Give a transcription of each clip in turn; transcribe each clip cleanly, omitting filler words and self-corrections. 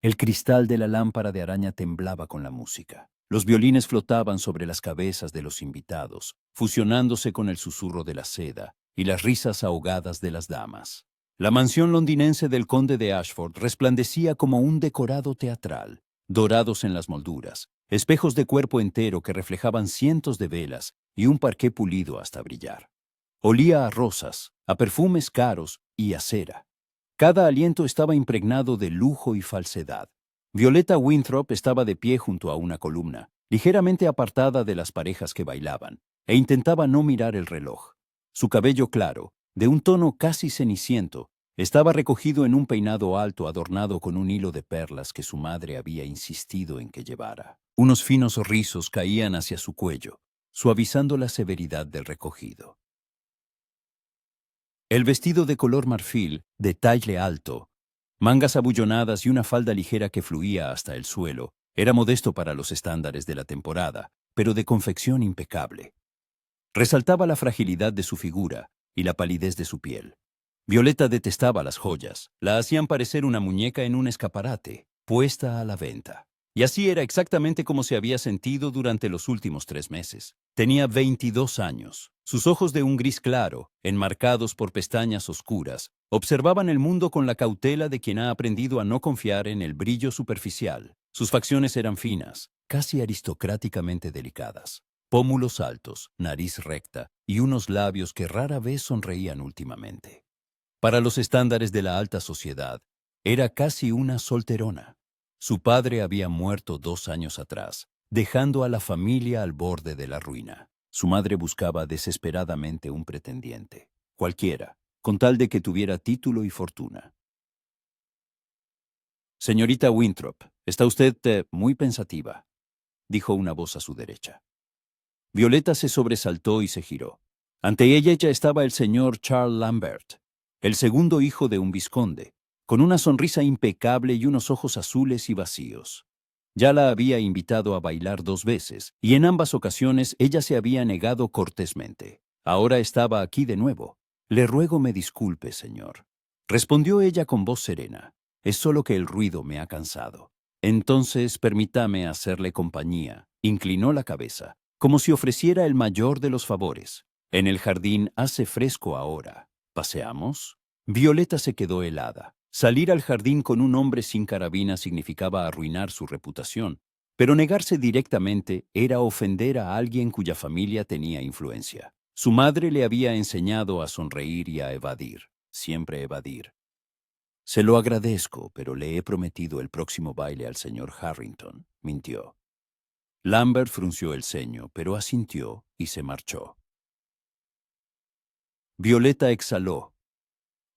El cristal de la lámpara de araña temblaba con la música. Los violines flotaban sobre las cabezas de los invitados, fusionándose con el susurro de la seda y las risas ahogadas de las damas. La mansión londinense del conde de Ashford resplandecía como un decorado teatral, dorados en las molduras, espejos de cuerpo entero que reflejaban cientos de velas y un parqué pulido hasta brillar. Olía a rosas, a perfumes caros y a cera. Cada aliento estaba impregnado de lujo y falsedad. Violeta Winthrop estaba de pie junto a una columna, ligeramente apartada de las parejas que bailaban, e intentaba no mirar el reloj. Su cabello claro, de un tono casi ceniciento, estaba recogido en un peinado alto adornado con un hilo de perlas que su madre había insistido en que llevara. Unos finos rizos caían hacia su cuello, suavizando la severidad del recogido. El vestido de color marfil, de talle alto, mangas abullonadas y una falda ligera que fluía hasta el suelo, era modesto para los estándares de la temporada, pero de confección impecable. Resaltaba la fragilidad de su figura y la palidez de su piel. Violeta detestaba las joyas, la hacían parecer una muñeca en un escaparate, puesta a la venta. Y así era exactamente como se había sentido durante los últimos 3 meses. Tenía 22 años. Sus ojos de un gris claro, enmarcados por pestañas oscuras, observaban el mundo con la cautela de quien ha aprendido a no confiar en el brillo superficial. Sus facciones eran finas, casi aristocráticamente delicadas. Pómulos altos, nariz recta y unos labios que rara vez sonreían últimamente. Para los estándares de la alta sociedad, era casi una solterona. Su padre había muerto 2 años atrás, dejando a la familia al borde de la ruina. Su madre buscaba desesperadamente un pretendiente, cualquiera, con tal de que tuviera título y fortuna. Señorita Winthrop, está usted muy pensativa, dijo una voz a su derecha. Violeta se sobresaltó y se giró. Ante ella ya estaba el señor Charles Lambert, el segundo hijo de un vizconde, con una sonrisa impecable y unos ojos azules y vacíos. Ya la había invitado a bailar 2 veces, y en ambas ocasiones ella se había negado cortésmente. Ahora estaba aquí de nuevo. Le ruego me disculpe, señor. Respondió ella con voz serena. Es solo que el ruido me ha cansado. Entonces permítame hacerle compañía. Inclinó la cabeza, como si ofreciera el mayor de los favores. En el jardín hace fresco ahora. ¿Paseamos? Violeta se quedó helada. Salir al jardín con un hombre sin carabina significaba arruinar su reputación, pero negarse directamente era ofender a alguien cuya familia tenía influencia. Su madre le había enseñado a sonreír y a evadir, siempre evadir. Se lo agradezco, pero le he prometido el próximo baile al señor Harrington, mintió. Lambert frunció el ceño, pero asintió y se marchó. Violeta exhaló.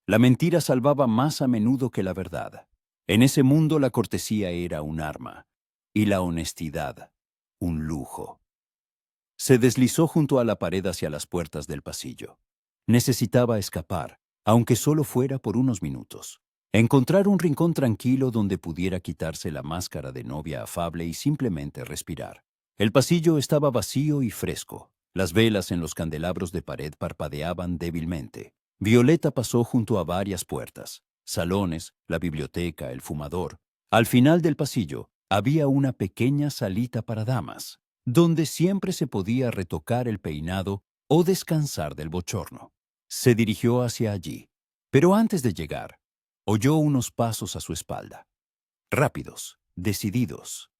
La mentira salvaba más a menudo que la verdad. En ese mundo la cortesía era un arma, y la honestidad, un lujo. Se deslizó junto a la pared hacia las puertas del pasillo. Necesitaba escapar, aunque solo fuera por unos minutos. Encontrar un rincón tranquilo donde pudiera quitarse la máscara de novia afable y simplemente respirar. El pasillo estaba vacío y fresco. Las velas en los candelabros de pared parpadeaban débilmente. Violeta pasó junto a varias puertas, salones, la biblioteca, el fumador. Al final del pasillo había una pequeña salita para damas, donde siempre se podía retocar el peinado o descansar del bochorno. Se dirigió hacia allí, pero antes de llegar, oyó unos pasos a su espalda. Rápidos, decididos.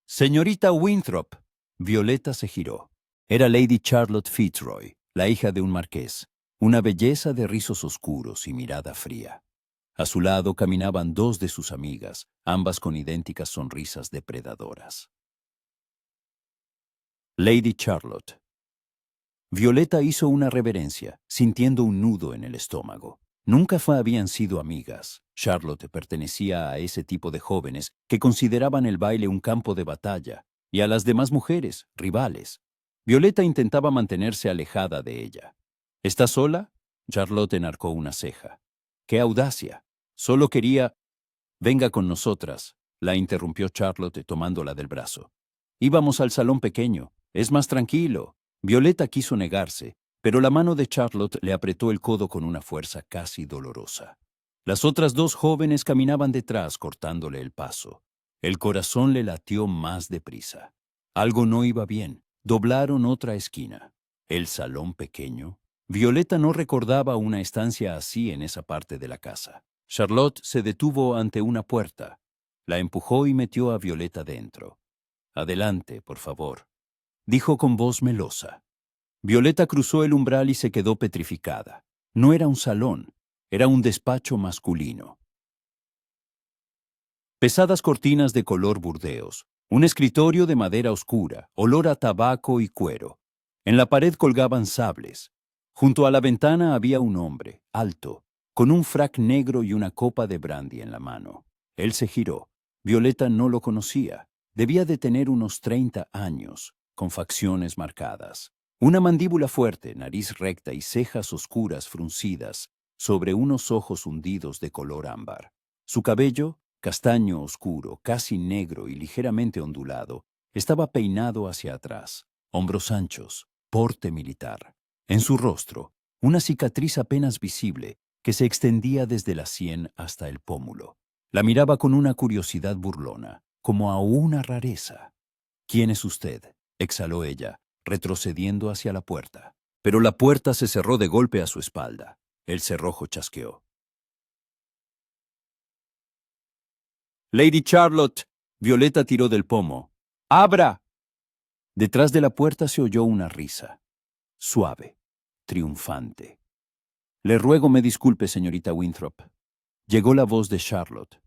«Señorita Winthrop». Violeta se giró. Era Lady Charlotte Fitzroy, la hija de un marqués, una belleza de rizos oscuros y mirada fría. A su lado caminaban 2 de sus amigas, ambas con idénticas sonrisas depredadoras. Lady Charlotte. Violeta hizo una reverencia, sintiendo un nudo en el estómago. Nunca habían sido amigas. Charlotte pertenecía a ese tipo de jóvenes que consideraban el baile un campo de batalla, y a las demás mujeres, rivales. Violeta intentaba mantenerse alejada de ella. ¿Está sola? Charlotte enarcó una ceja. ¡Qué audacia! Solo quería... Venga con nosotras, la interrumpió Charlotte tomándola del brazo. Íbamos al salón pequeño. Es más tranquilo. Violeta quiso negarse, pero la mano de Charlotte le apretó el codo con una fuerza casi dolorosa. Las otras dos jóvenes caminaban detrás, cortándole el paso. El corazón le latió más deprisa. Algo no iba bien. Doblaron otra esquina. El salón pequeño. Violeta no recordaba una estancia así en esa parte de la casa. Charlotte se detuvo ante una puerta. La empujó y metió a Violeta dentro. «Adelante, por favor», dijo con voz melosa. Violeta cruzó el umbral y se quedó petrificada. No era un salón, era un despacho masculino. Pesadas cortinas de color burdeos, un escritorio de madera oscura, olor a tabaco y cuero. En la pared colgaban sables. Junto a la ventana había un hombre, alto, con un frac negro y una copa de brandy en la mano. Él se giró. Violeta no lo conocía. Debía de tener unos 30 años, con facciones marcadas. Una mandíbula fuerte, nariz recta y cejas oscuras fruncidas sobre unos ojos hundidos de color ámbar. Su cabello, castaño oscuro, casi negro y ligeramente ondulado, estaba peinado hacia atrás, hombros anchos, porte militar. En su rostro, una cicatriz apenas visible que se extendía desde la sien hasta el pómulo. La miraba con una curiosidad burlona, como a una rareza. «¿Quién es usted?», exhaló ella, retrocediendo hacia la puerta. Pero la puerta se cerró de golpe a su espalda. El cerrojo chasqueó. «Lady Charlotte», Violeta tiró del pomo. «¡Abra!». Detrás de la puerta se oyó una risa, suave, triunfante. «Le ruego me disculpe, señorita Winthrop». Llegó la voz de Charlotte.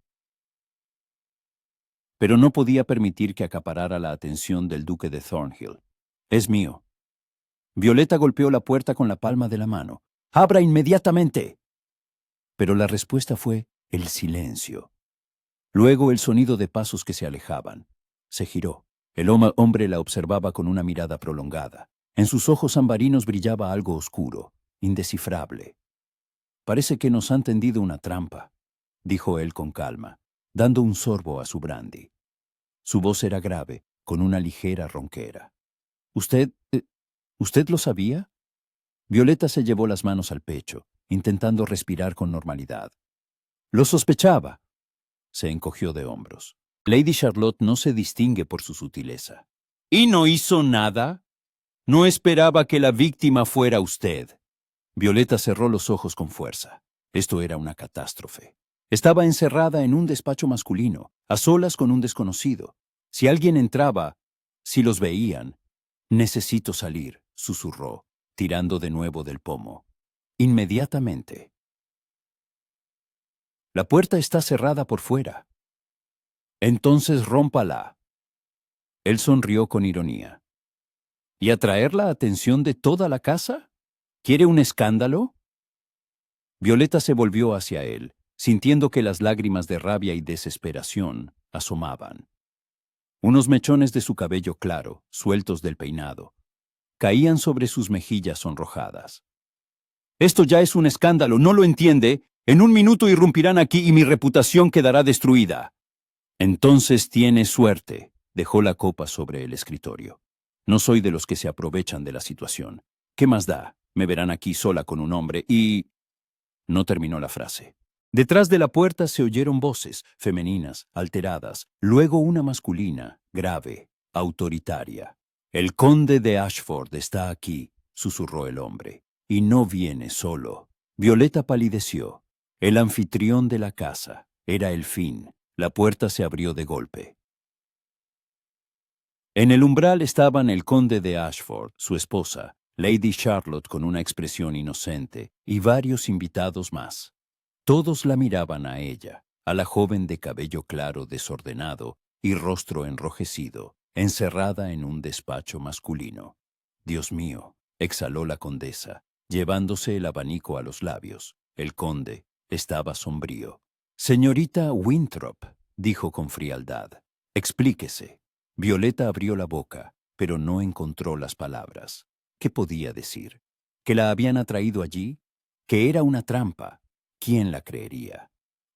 Pero no podía permitir que acaparara la atención del duque de Thornhill. «Es mío». Violeta golpeó la puerta con la palma de la mano. «¡Abra inmediatamente!». Pero la respuesta fue el silencio. Luego el sonido de pasos que se alejaban. Se giró. El hombre la observaba con una mirada prolongada. En sus ojos ambarinos brillaba algo oscuro, indescifrable. «Parece que nos han tendido una trampa», dijo él con calma, dando un sorbo a su brandy. Su voz era grave, con una ligera ronquera. ¿Usted lo sabía?» Violeta se llevó las manos al pecho, intentando respirar con normalidad. «Lo sospechaba». Se encogió de hombros. Lady Charlotte no se distingue por su sutileza. «¿Y no hizo nada? No esperaba que la víctima fuera usted». Violeta cerró los ojos con fuerza. Esto era una catástrofe. Estaba encerrada en un despacho masculino, a solas con un desconocido. Si alguien entraba, si los veían. «Necesito salir», susurró, tirando de nuevo del pomo. «Inmediatamente». «La puerta está cerrada por fuera». «Entonces rómpala». Él sonrió con ironía. «¿Y atraer la atención de toda la casa? ¿Quiere un escándalo?». Violeta se volvió hacia él, sintiendo que las lágrimas de rabia y desesperación asomaban. Unos mechones de su cabello claro, sueltos del peinado, caían sobre sus mejillas sonrojadas. «Esto ya es un escándalo, ¿no lo entiende? En un minuto irrumpirán aquí y mi reputación quedará destruida». «Entonces tiene suerte», dejó la copa sobre el escritorio. «No soy de los que se aprovechan de la situación. ¿Qué más da? Me verán aquí sola con un hombre y...». No terminó la frase. Detrás de la puerta se oyeron voces, femeninas, alteradas, luego una masculina, grave, autoritaria. «El conde de Ashford está aquí», susurró el hombre, «y no viene solo». Violeta palideció. El anfitrión de la casa. Era el fin. La puerta se abrió de golpe. En el umbral estaban el conde de Ashford, su esposa, Lady Charlotte con una expresión inocente, y varios invitados más. Todos la miraban a ella, a la joven de cabello claro desordenado y rostro enrojecido, encerrada en un despacho masculino. «Dios mío», exhaló la condesa, llevándose el abanico a los labios. El conde estaba sombrío. «Señorita Winthrop», dijo con frialdad, «explíquese». Violeta abrió la boca, pero no encontró las palabras. ¿Qué podía decir? ¿Que la habían atraído allí? ¿Que era una trampa? ¿Quién la creería?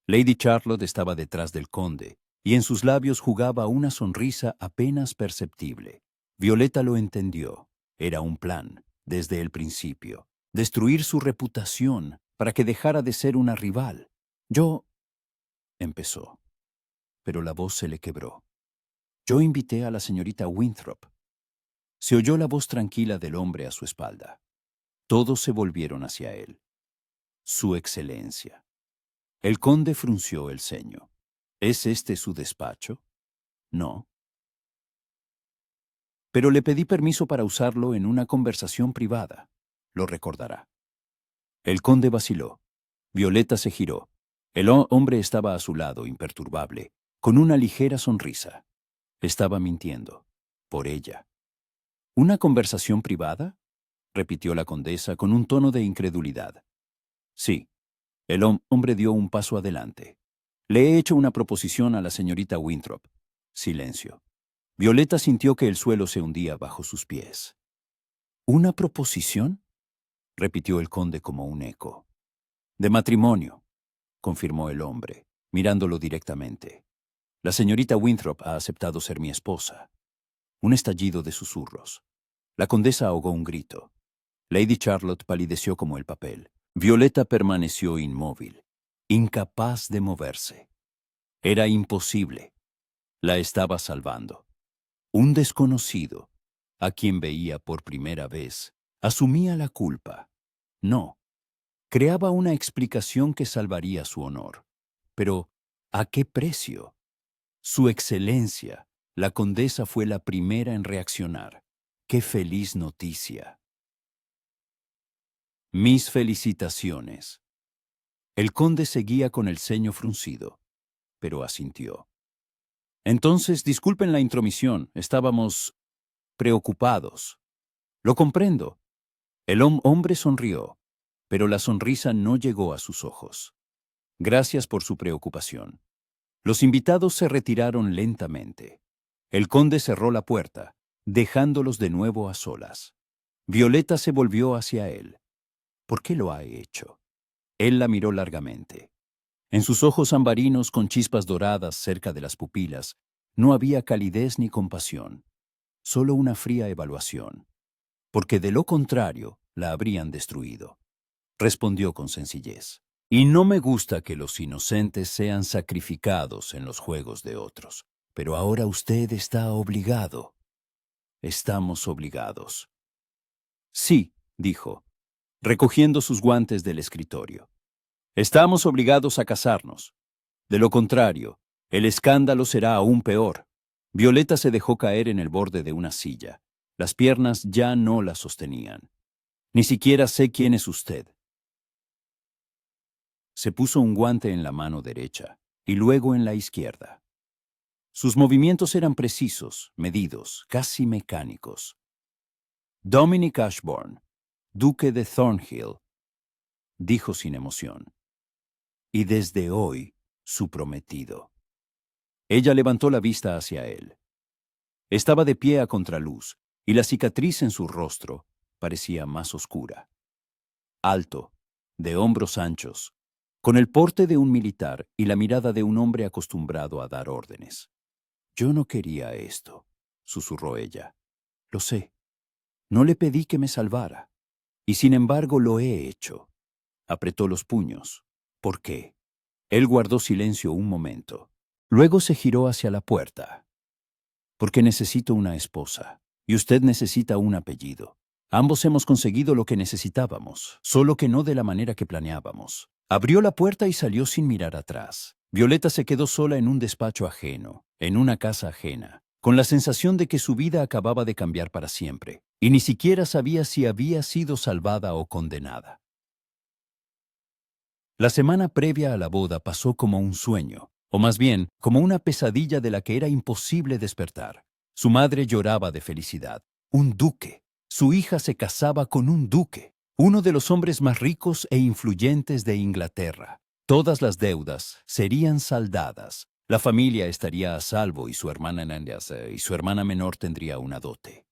Lady Charlotte estaba detrás del conde, y en sus labios jugaba una sonrisa apenas perceptible. Violeta lo entendió. Era un plan, desde el principio. Destruir su reputación para que dejara de ser una rival. Yo, empezó, pero la voz se le quebró. Yo invité a la señorita Winthrop. Se oyó la voz tranquila del hombre a su espalda. Todos se volvieron hacia él. Su excelencia. El conde frunció el ceño. ¿Es este su despacho? No. Pero le pedí permiso para usarlo en una conversación privada. Lo recordará. El conde vaciló. Violeta se giró. El hombre estaba a su lado, imperturbable, con una ligera sonrisa. Estaba mintiendo. Por ella. ¿Una conversación privada? Repitió la condesa con un tono de incredulidad. Sí. El hombre dio un paso adelante. Le he hecho una proposición a la señorita Winthrop. Silencio. Violeta sintió que el suelo se hundía bajo sus pies. ¿Una proposición? Repitió el conde como un eco. De matrimonio, confirmó el hombre, mirándolo directamente. La señorita Winthrop ha aceptado ser mi esposa. Un estallido de susurros. La condesa ahogó un grito. Lady Charlotte palideció como el papel. Violeta permaneció inmóvil, incapaz de moverse. Era imposible. La estaba salvando. Un desconocido, a quien veía por primera vez, asumía la culpa. No. Creaba una explicación que salvaría su honor. Pero, ¿a qué precio? Su excelencia, la condesa, fue la primera en reaccionar. ¡Qué feliz noticia! Mis felicitaciones. El conde seguía con el ceño fruncido, pero asintió. Entonces, disculpen la intromisión, estábamos preocupados. Lo comprendo. El hombre sonrió, pero la sonrisa no llegó a sus ojos. Gracias por su preocupación. Los invitados se retiraron lentamente. El conde cerró la puerta, dejándolos de nuevo a solas. Violeta se volvió hacia él. ¿Por qué lo ha hecho? Él la miró largamente. En sus ojos ambarinos con chispas doradas cerca de las pupilas, no había calidez ni compasión, solo una fría evaluación, porque de lo contrario la habrían destruido. Respondió con sencillez. Y no me gusta que los inocentes sean sacrificados en los juegos de otros, pero ahora usted está obligado. Estamos obligados. Sí, dijo, recogiendo sus guantes del escritorio. Estamos obligados a casarnos. De lo contrario, el escándalo será aún peor. Violeta se dejó caer en el borde de una silla. Las piernas ya no la sostenían. Ni siquiera sé quién es usted. Se puso un guante en la mano derecha y luego en la izquierda. Sus movimientos eran precisos, medidos, casi mecánicos. Dominic Ashbourne, duque de Thornhill, dijo sin emoción. Y desde hoy, su prometido. Ella levantó la vista hacia él. Estaba de pie a contraluz, y la cicatriz en su rostro parecía más oscura. Alto, de hombros anchos, con el porte de un militar y la mirada de un hombre acostumbrado a dar órdenes. Yo no quería esto, susurró ella. Lo sé. No le pedí que me salvara. Y sin embargo lo he hecho. Apretó los puños. ¿Por qué? Él guardó silencio un momento. Luego se giró hacia la puerta. Porque necesito una esposa, y usted necesita un apellido. Ambos hemos conseguido lo que necesitábamos, solo que no de la manera que planeábamos. Abrió la puerta y salió sin mirar atrás. Violeta se quedó sola en un despacho ajeno, en una casa ajena, con la sensación de que su vida acababa de cambiar para siempre, y ni siquiera sabía si había sido salvada o condenada. La semana previa a la boda pasó como un sueño, o más bien, como una pesadilla de la que era imposible despertar. Su madre lloraba de felicidad. Un duque. Su hija se casaba con un duque, uno de los hombres más ricos e influyentes de Inglaterra. Todas las deudas serían saldadas. La familia estaría a salvo y su hermana menor tendría una dote.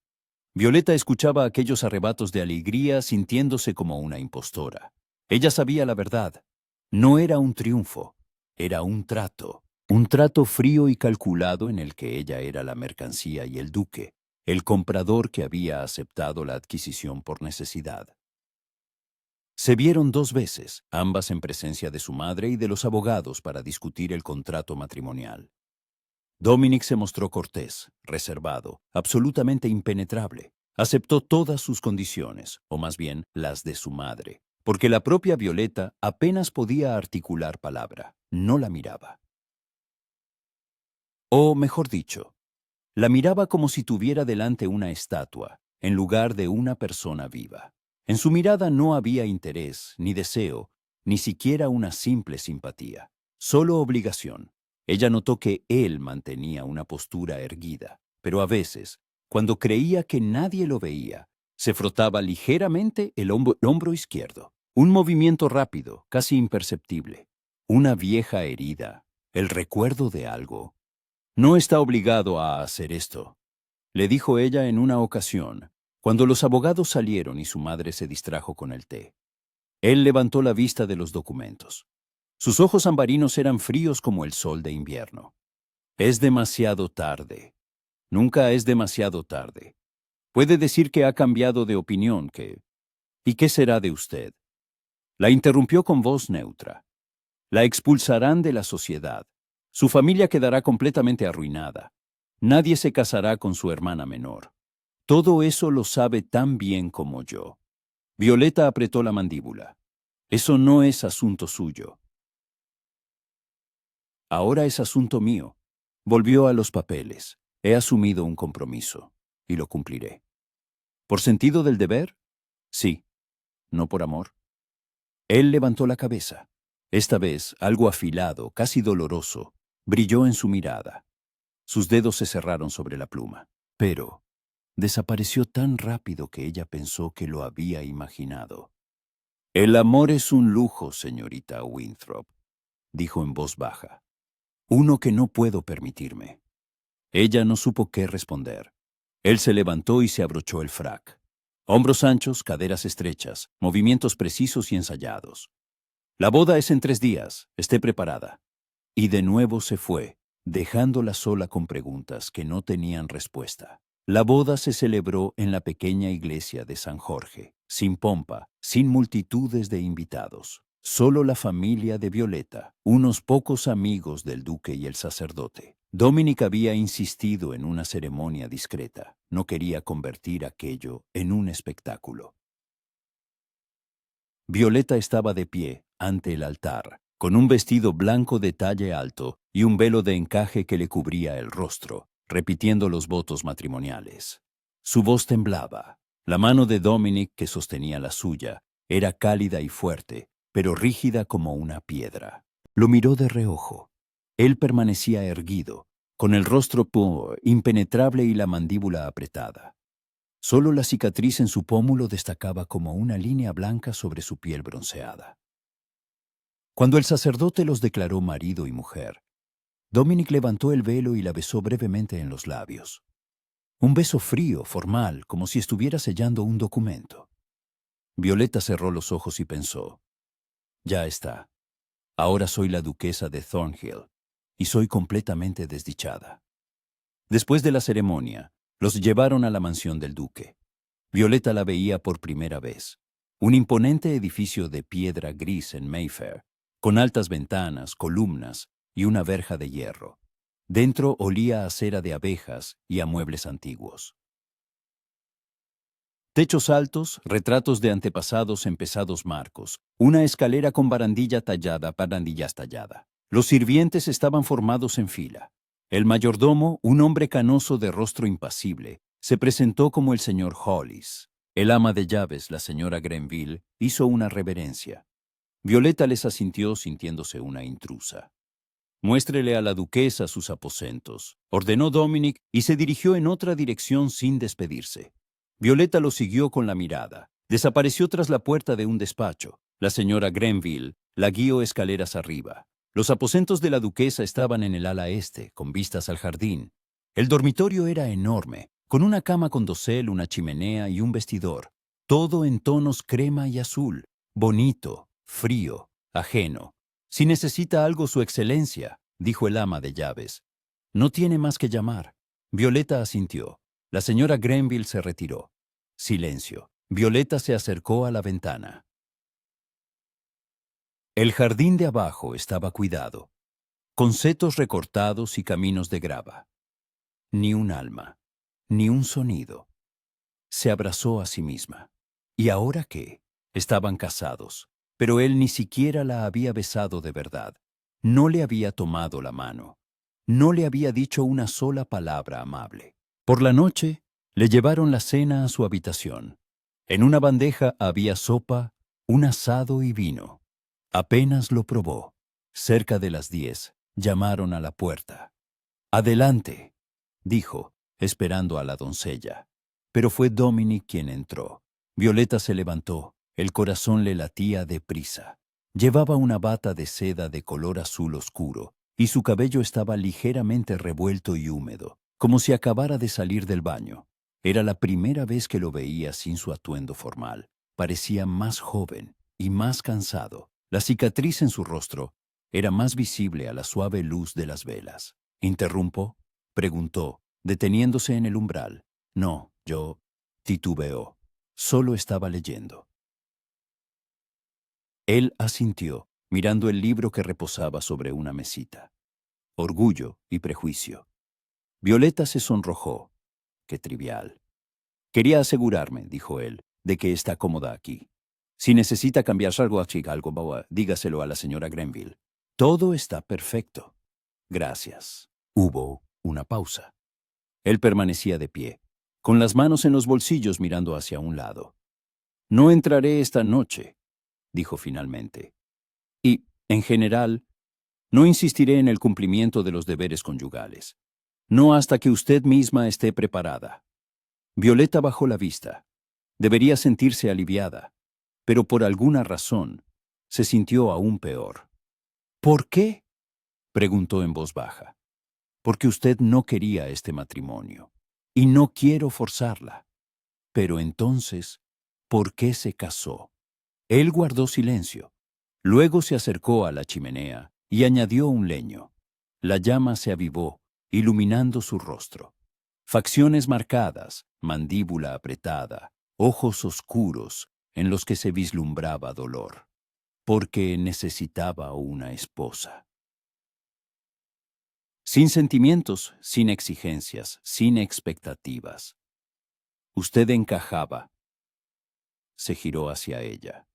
Violeta escuchaba aquellos arrebatos de alegría sintiéndose como una impostora. Ella sabía la verdad. No era un triunfo, era un trato frío y calculado en el que ella era la mercancía y el duque, el comprador que había aceptado la adquisición por necesidad. Se vieron 2 veces, ambas en presencia de su madre y de los abogados para discutir el contrato matrimonial. Dominic se mostró cortés, reservado, absolutamente impenetrable. Aceptó todas sus condiciones, o más bien las de su madre, porque la propia Violeta apenas podía articular palabra, no la miraba. O, mejor dicho, la miraba como si tuviera delante una estatua, en lugar de una persona viva. En su mirada no había interés, ni deseo, ni siquiera una simple simpatía, solo obligación. Ella notó que él mantenía una postura erguida, pero a veces, cuando creía que nadie lo veía, se frotaba ligeramente el hombro izquierdo. Un movimiento rápido, casi imperceptible. Una vieja herida, el recuerdo de algo. No está obligado a hacer esto, le dijo ella en una ocasión, cuando los abogados salieron y su madre se distrajo con el té. Él levantó la vista de los documentos. Sus ojos ambarinos eran fríos como el sol de invierno. Es demasiado tarde. Nunca es demasiado tarde. Puede decir que ha cambiado de opinión, que... ¿Y qué será de usted? La interrumpió con voz neutra. La expulsarán de la sociedad. Su familia quedará completamente arruinada. Nadie se casará con su hermana menor. Todo eso lo sabe tan bien como yo. Violeta apretó la mandíbula. Eso no es asunto suyo. Ahora es asunto mío. Volvió a los papeles. He asumido un compromiso, y lo cumpliré. ¿Por sentido del deber? Sí. ¿No por amor? Él levantó la cabeza. Esta vez, algo afilado, casi doloroso, brilló en su mirada. Sus dedos se cerraron sobre la pluma. Pero desapareció tan rápido que ella pensó que lo había imaginado. El amor es un lujo, señorita Winthrop, dijo en voz baja. Uno que no puedo permitirme. Ella no supo qué responder. Él se levantó y se abrochó el frac. Hombros anchos, caderas estrechas, movimientos precisos y ensayados. La boda es en 3 días, esté preparada. Y de nuevo se fue, dejándola sola con preguntas que no tenían respuesta. La boda se celebró en la pequeña iglesia de San Jorge, sin pompa, sin multitudes de invitados. Solo la familia de Violeta, unos pocos amigos del duque y el sacerdote. Dominic había insistido en una ceremonia discreta. No quería convertir aquello en un espectáculo. Violeta estaba de pie, ante el altar, con un vestido blanco de talle alto y un velo de encaje que le cubría el rostro, repitiendo los votos matrimoniales. Su voz temblaba. La mano de Dominic, que sostenía la suya, era cálida y fuerte, pero rígida como una piedra. Lo miró de reojo. Él permanecía erguido, con el rostro impenetrable y la mandíbula apretada. Solo la cicatriz en su pómulo destacaba como una línea blanca sobre su piel bronceada. Cuando el sacerdote los declaró marido y mujer, Dominic levantó el velo y la besó brevemente en los labios. Un beso frío, formal, como si estuviera sellando un documento. Violeta cerró los ojos y pensó, ya está. Ahora soy la duquesa de Thornhill y soy completamente desdichada. Después de la ceremonia, los llevaron a la mansión del duque. Violeta la veía por primera vez. Un imponente edificio de piedra gris en Mayfair, con altas ventanas, columnas y una verja de hierro. Dentro olía a cera de abejas y a muebles antiguos. Techos altos, retratos de antepasados en pesados marcos, una escalera con barandillas tallada. Los sirvientes estaban formados en fila. El mayordomo, un hombre canoso de rostro impasible, se presentó como el señor Hollis. El ama de llaves, la señora Grenville, hizo una reverencia. Violeta les asintió sintiéndose una intrusa. Muéstrele a la duquesa sus aposentos, ordenó Dominic y se dirigió en otra dirección sin despedirse. Violeta lo siguió con la mirada. Desapareció tras la puerta de un despacho. La señora Grenville la guió escaleras arriba. Los aposentos de la duquesa estaban en el ala este, con vistas al jardín. El dormitorio era enorme, con una cama con dosel, una chimenea y un vestidor. Todo en tonos crema y azul. Bonito, frío, ajeno. Si necesita algo su excelencia, dijo el ama de llaves. No tiene más que llamar. Violeta asintió. La señora Grenville se retiró. Silencio. Violeta se acercó a la ventana. El jardín de abajo estaba cuidado, con setos recortados y caminos de grava. Ni un alma, ni un sonido. Se abrazó a sí misma. ¿Y ahora qué? Estaban casados, pero él ni siquiera la había besado de verdad. No le había tomado la mano. No le había dicho una sola palabra amable. Por la noche, le llevaron la cena a su habitación. En una bandeja había sopa, un asado y vino. Apenas lo probó. Cerca de las 10, llamaron a la puerta. «Adelante», dijo, esperando a la doncella. Pero fue Dominic quien entró. Violeta se levantó, el corazón le latía deprisa. Llevaba una bata de seda de color azul oscuro, y su cabello estaba ligeramente revuelto y húmedo, como si acabara de salir del baño. Era la primera vez que lo veía sin su atuendo formal. Parecía más joven y más cansado. La cicatriz en su rostro era más visible a la suave luz de las velas. «¿Interrumpo?», preguntó, deteniéndose en el umbral. «No, yo…», titubeó. Solo estaba leyendo. Él asintió, mirando el libro que reposaba sobre una mesita. Orgullo y prejuicio. Violeta se sonrojó. Qué trivial. «Quería asegurarme», dijo él, «de que está cómoda aquí. Si necesita cambiarse algo, dígaselo a la señora Grenville. Todo está perfecto. Gracias». Hubo una pausa. Él permanecía de pie, con las manos en los bolsillos mirando hacia un lado. «No entraré esta noche», dijo finalmente. «Y, en general, no insistiré en el cumplimiento de los deberes conyugales. No hasta que usted misma esté preparada». Violeta bajó la vista. Debería sentirse aliviada, pero por alguna razón se sintió aún peor. «¿Por qué?», preguntó en voz baja. «Porque usted no quería este matrimonio, y no quiero forzarla. Pero entonces, ¿por qué se casó?». Él guardó silencio. Luego se acercó a la chimenea y añadió un leño. La llama se avivó, iluminando su rostro. Facciones marcadas, mandíbula apretada, ojos oscuros en los que se vislumbraba dolor. Porque necesitaba una esposa. Sin sentimientos, sin exigencias, sin expectativas. Usted encajaba. Se giró hacia ella.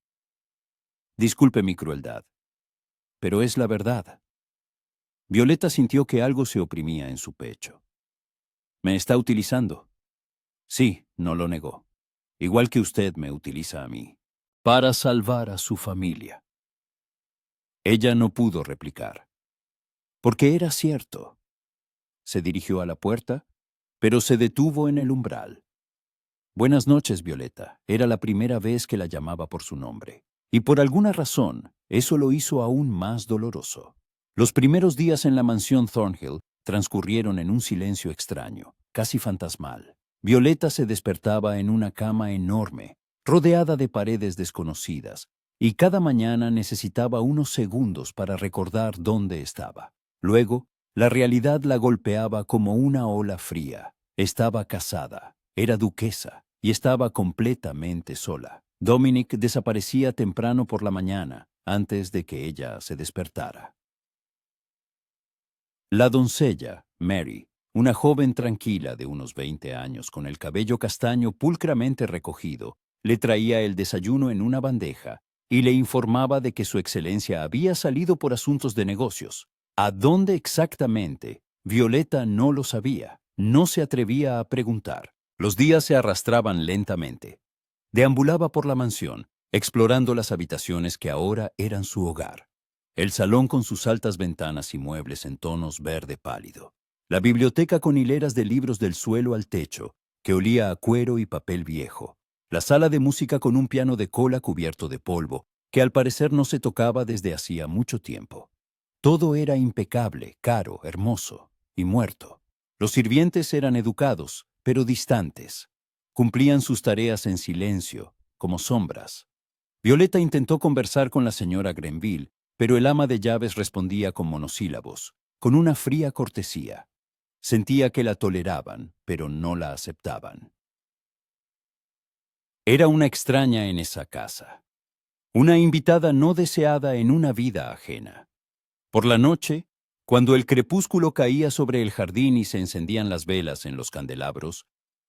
«Disculpe mi crueldad, pero es la verdad». Violeta sintió que algo se oprimía en su pecho. «¿Me está utilizando?». «Sí», no lo negó. «Igual que usted me utiliza a mí. Para salvar a su familia». Ella no pudo replicar. Porque era cierto. Se dirigió a la puerta, pero se detuvo en el umbral. «Buenas noches, Violeta». Era la primera vez que la llamaba por su nombre. Y por alguna razón, eso lo hizo aún más doloroso. Los primeros días en la mansión Thornhill transcurrieron en un silencio extraño, casi fantasmal. Violeta se despertaba en una cama enorme, rodeada de paredes desconocidas, y cada mañana necesitaba unos segundos para recordar dónde estaba. Luego, la realidad la golpeaba como una ola fría. Estaba casada, era duquesa, y estaba completamente sola. Dominic desaparecía temprano por la mañana, antes de que ella se despertara. La doncella, Mary, una joven tranquila de unos 20 años con el cabello castaño pulcramente recogido, le traía el desayuno en una bandeja y le informaba de que su excelencia había salido por asuntos de negocios. ¿A dónde exactamente? Violeta no lo sabía. No se atrevía a preguntar. Los días se arrastraban lentamente. Deambulaba por la mansión, explorando las habitaciones que ahora eran su hogar. El salón con sus altas ventanas y muebles en tonos verde pálido. La biblioteca con hileras de libros del suelo al techo, que olía a cuero y papel viejo. La sala de música con un piano de cola cubierto de polvo, que al parecer no se tocaba desde hacía mucho tiempo. Todo era impecable, caro, hermoso y muerto. Los sirvientes eran educados, pero distantes. Cumplían sus tareas en silencio, como sombras. Violeta intentó conversar con la señora Grenville, pero el ama de llaves respondía con monosílabos, con una fría cortesía. Sentía que la toleraban, pero no la aceptaban. Era una extraña en esa casa. una invitada no deseada en una vida ajena. Por la noche, cuando el crepúsculo caía sobre el jardín y se encendían las velas en los candelabros,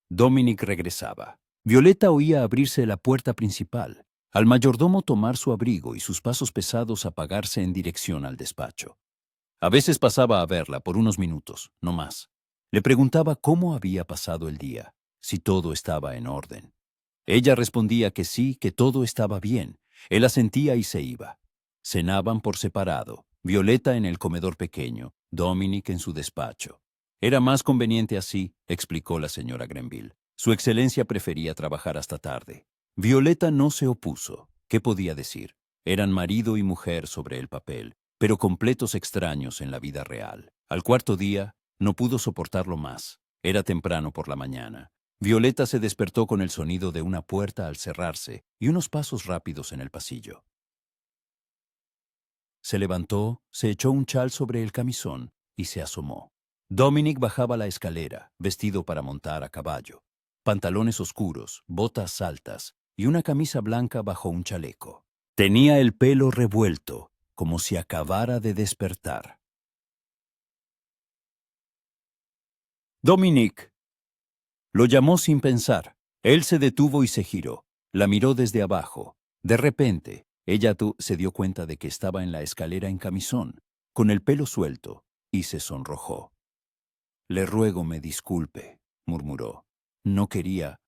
Dominic regresaba. Violeta oía abrirse la puerta principal, al mayordomo tomar su abrigo y sus pasos pesados apagarse en dirección al despacho. A veces pasaba a verla por unos minutos, no más. Le preguntaba cómo había pasado el día, si todo estaba en orden. Ella respondía que sí, que todo estaba bien. Él asentía y se iba. Cenaban por separado, Violeta en el comedor pequeño, Dominic en su despacho. Era más conveniente así, explicó la señora Grenville. Su excelencia prefería trabajar hasta tarde. Violeta no se opuso. ¿Qué podía decir? Eran marido y mujer sobre el papel, pero completos extraños en la vida real. Al cuarto día, no pudo soportarlo más. Era temprano por la mañana. Violeta se despertó con el sonido de una puerta al cerrarse y unos pasos rápidos en el pasillo. Se levantó, se echó un chal sobre el camisón y se asomó. Dominic bajaba la escalera, vestido para montar a caballo. Pantalones oscuros, botas altas y una camisa blanca bajo un chaleco. Tenía el pelo revuelto, como si acabara de despertar. Dominic. Lo llamó sin pensar. Él se detuvo y se giró. La miró desde abajo. De repente, ella se dio cuenta de que estaba en la escalera en camisón, con el pelo suelto, y se sonrojó. «Le ruego me disculpe», murmuró. «No quería».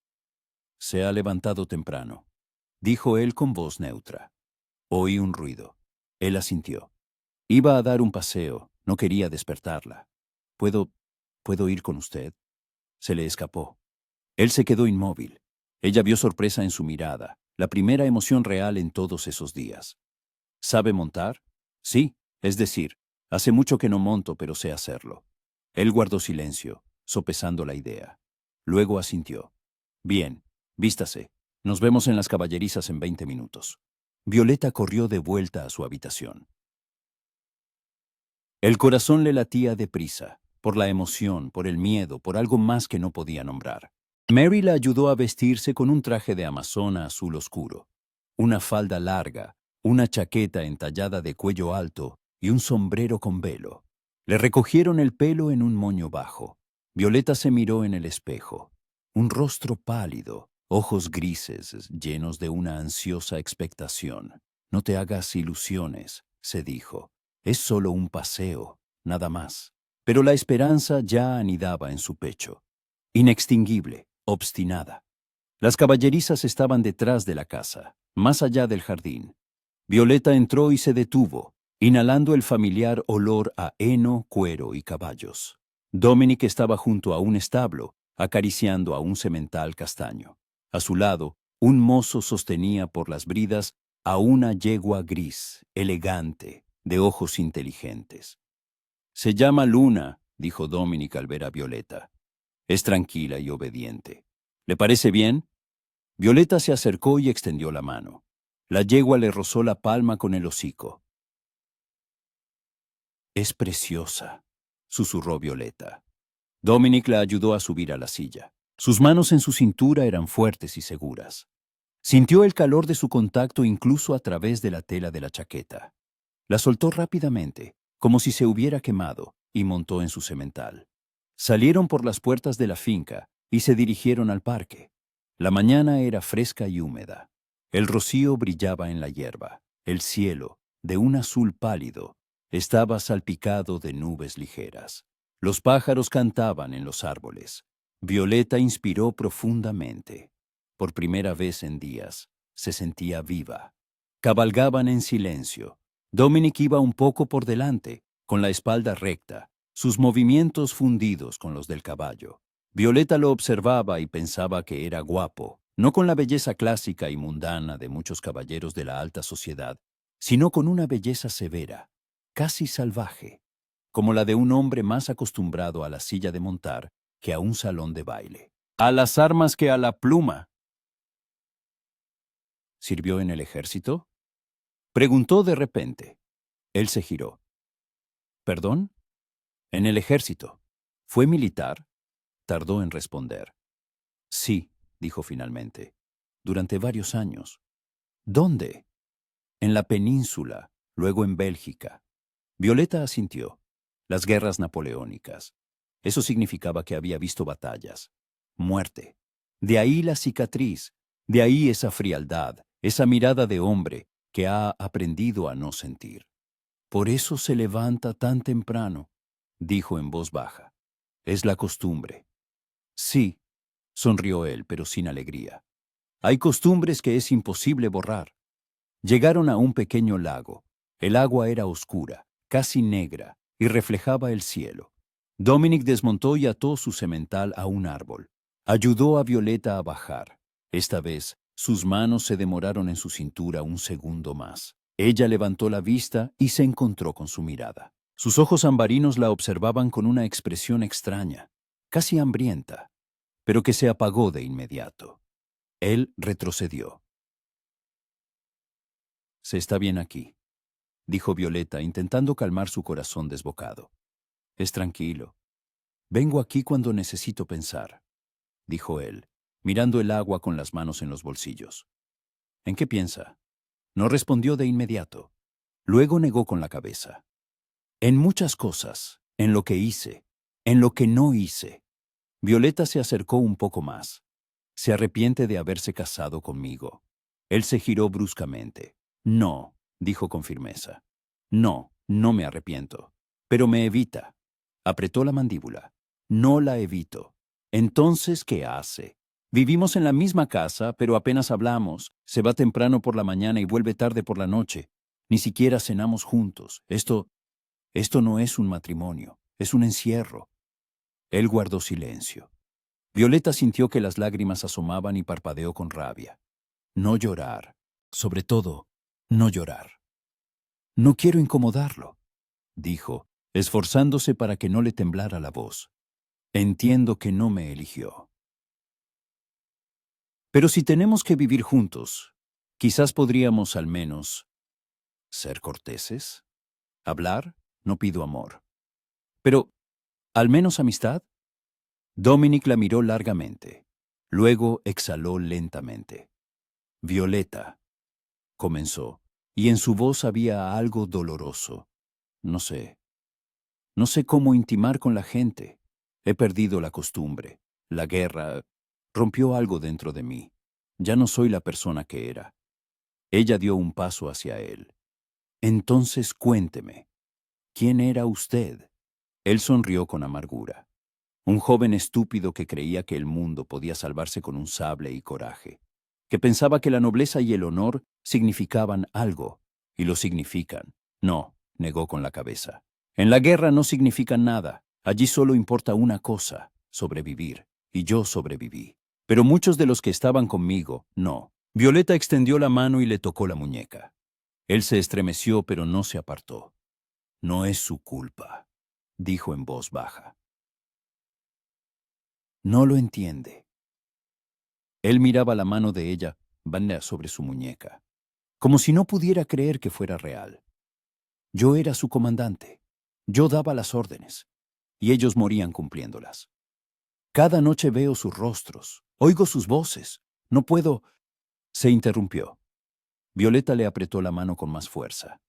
«Se ha levantado temprano», dijo él con voz neutra. Oí un ruido. Él asintió. «Iba a dar un paseo. No quería despertarla. ¿Puedo ir con usted?» Se le escapó. Él se quedó inmóvil. Ella vio sorpresa en su mirada, la primera emoción real en todos esos días. ¿Sabe montar? Sí, es decir, hace mucho que no monto, pero sé hacerlo. Él guardó silencio, sopesando la idea. Luego asintió. Bien, vístase. Nos vemos en las caballerizas en 20 minutos. Violeta corrió de vuelta a su habitación. El corazón le latía deprisa, por la emoción, por el miedo, por algo más que no podía nombrar. Mary la ayudó a vestirse con un traje de amazona azul oscuro, una falda larga, una chaqueta entallada de cuello alto y un sombrero con velo. Le recogieron el pelo en un moño bajo. Violeta se miró en el espejo. Un rostro pálido, ojos grises, llenos de una ansiosa expectación. «No te hagas ilusiones», se dijo. «Es solo un paseo, nada más». Pero la esperanza ya anidaba en su pecho. Inextinguible, obstinada. Las caballerizas estaban detrás de la casa, más allá del jardín. Violeta entró y se detuvo, inhalando el familiar olor a heno, cuero y caballos. Dominic estaba junto a un establo, acariciando a un semental castaño. A su lado, un mozo sostenía por las bridas a una yegua gris, elegante, de ojos inteligentes. «Se llama Luna», dijo Dominic al ver a Violeta. «Es tranquila y obediente. ¿Le parece bien?» Violeta se acercó y extendió la mano. La yegua le rozó la palma con el hocico. «Es preciosa», susurró Violeta. Dominic la ayudó a subir a la silla. Sus manos en su cintura eran fuertes y seguras. Sintió el calor de su contacto incluso a través de la tela de la chaqueta. La soltó rápidamente, como si se hubiera quemado, y montó en su semental. Salieron por las puertas de la finca y se dirigieron al parque. La mañana era fresca y húmeda. El rocío brillaba en la hierba. El cielo, de un azul pálido, estaba salpicado de nubes ligeras. Los pájaros cantaban en los árboles. Violeta inspiró profundamente. Por primera vez en días, se sentía viva. Cabalgaban en silencio. Dominic iba un poco por delante, con la espalda recta, sus movimientos fundidos con los del caballo. Violeta lo observaba y pensaba que era guapo, no con la belleza clásica y mundana de muchos caballeros de la alta sociedad, sino con una belleza severa, casi salvaje, como la de un hombre más acostumbrado a la silla de montar que a un salón de baile. «A las armas que a la pluma». «¿Sirvió en el ejército?», preguntó de repente. Él se giró. «¿Perdón?». «En el ejército». «¿Fue militar?». Tardó en responder. «Sí», dijo finalmente. «Durante varios años». «¿Dónde?». en la península, luego en Bélgica. Violeta asintió. Las guerras napoleónicas. Eso significaba que había visto batallas. Muerte. De ahí la cicatriz, de ahí esa frialdad, esa mirada de hombre que ha aprendido a no sentir. Por eso se levanta tan temprano, dijo en voz baja. Es la costumbre. Sí, sonrió él, pero sin alegría. Hay costumbres que es imposible borrar. Llegaron a un pequeño lago. El agua era oscura, casi negra, y reflejaba el cielo. Dominic desmontó y ató su semental a un árbol. Ayudó a Violeta a bajar. Esta vez, sus manos se demoraron en su cintura un segundo más. Ella levantó la vista y se encontró con su mirada. Sus ojos ambarinos la observaban con una expresión extraña, casi hambrienta, pero que se apagó de inmediato. Él retrocedió. Se está bien aquí, dijo Violeta, intentando calmar su corazón desbocado. Es tranquilo. Vengo aquí cuando necesito pensar, dijo él, mirando el agua con las manos en los bolsillos. ¿En qué piensa? No respondió de inmediato. Luego negó con la cabeza. En muchas cosas, en lo que hice, en lo que no hice. Violeta se acercó un poco más. Se arrepiente de haberse casado conmigo. Él se giró bruscamente. No, dijo con firmeza. No, no me arrepiento. Pero me evita. Apretó la mandíbula. No la evito. Entonces, ¿qué hace? Vivimos en la misma casa, pero apenas hablamos. Se va temprano por la mañana y vuelve tarde por la noche. Ni siquiera cenamos juntos. Esto no es un matrimonio, es un encierro. Él guardó silencio. Violeta sintió que las lágrimas asomaban y parpadeó con rabia. No llorar. Sobre todo, no llorar. No quiero incomodarlo, dijo, esforzándose para que no le temblara la voz. Entiendo que no me eligió. Pero si tenemos que vivir juntos, quizás podríamos al menos ser corteses. Hablar, no pido amor. Pero, ¿al menos amistad? Dominic la miró largamente. Luego exhaló lentamente. Violeta, comenzó, y en su voz había algo doloroso. No sé. No sé cómo intimar con la gente. He perdido la costumbre. La guerra rompió algo dentro de mí. Ya no soy la persona que era. Ella dio un paso hacia él. Entonces cuénteme, ¿quién era usted? Él sonrió con amargura. Un joven estúpido que creía que el mundo podía salvarse con un sable y coraje, que pensaba que la nobleza y el honor significaban algo, y lo significan. No, negó con la cabeza. En la guerra no significan nada. Allí solo importa una cosa, sobrevivir. Y yo sobreviví. Pero muchos de los que estaban conmigo, no. Violeta extendió la mano y le tocó la muñeca. Él se estremeció, pero no se apartó. No es su culpa, dijo en voz baja. No lo entiende. Él miraba la mano de ella, bandea sobre su muñeca, como si no pudiera creer que fuera real. Yo era su comandante. Yo daba las órdenes, y ellos morían cumpliéndolas. Cada noche veo sus rostros, oigo sus voces. No puedo... Se interrumpió. Violeta le apretó la mano con más fuerza.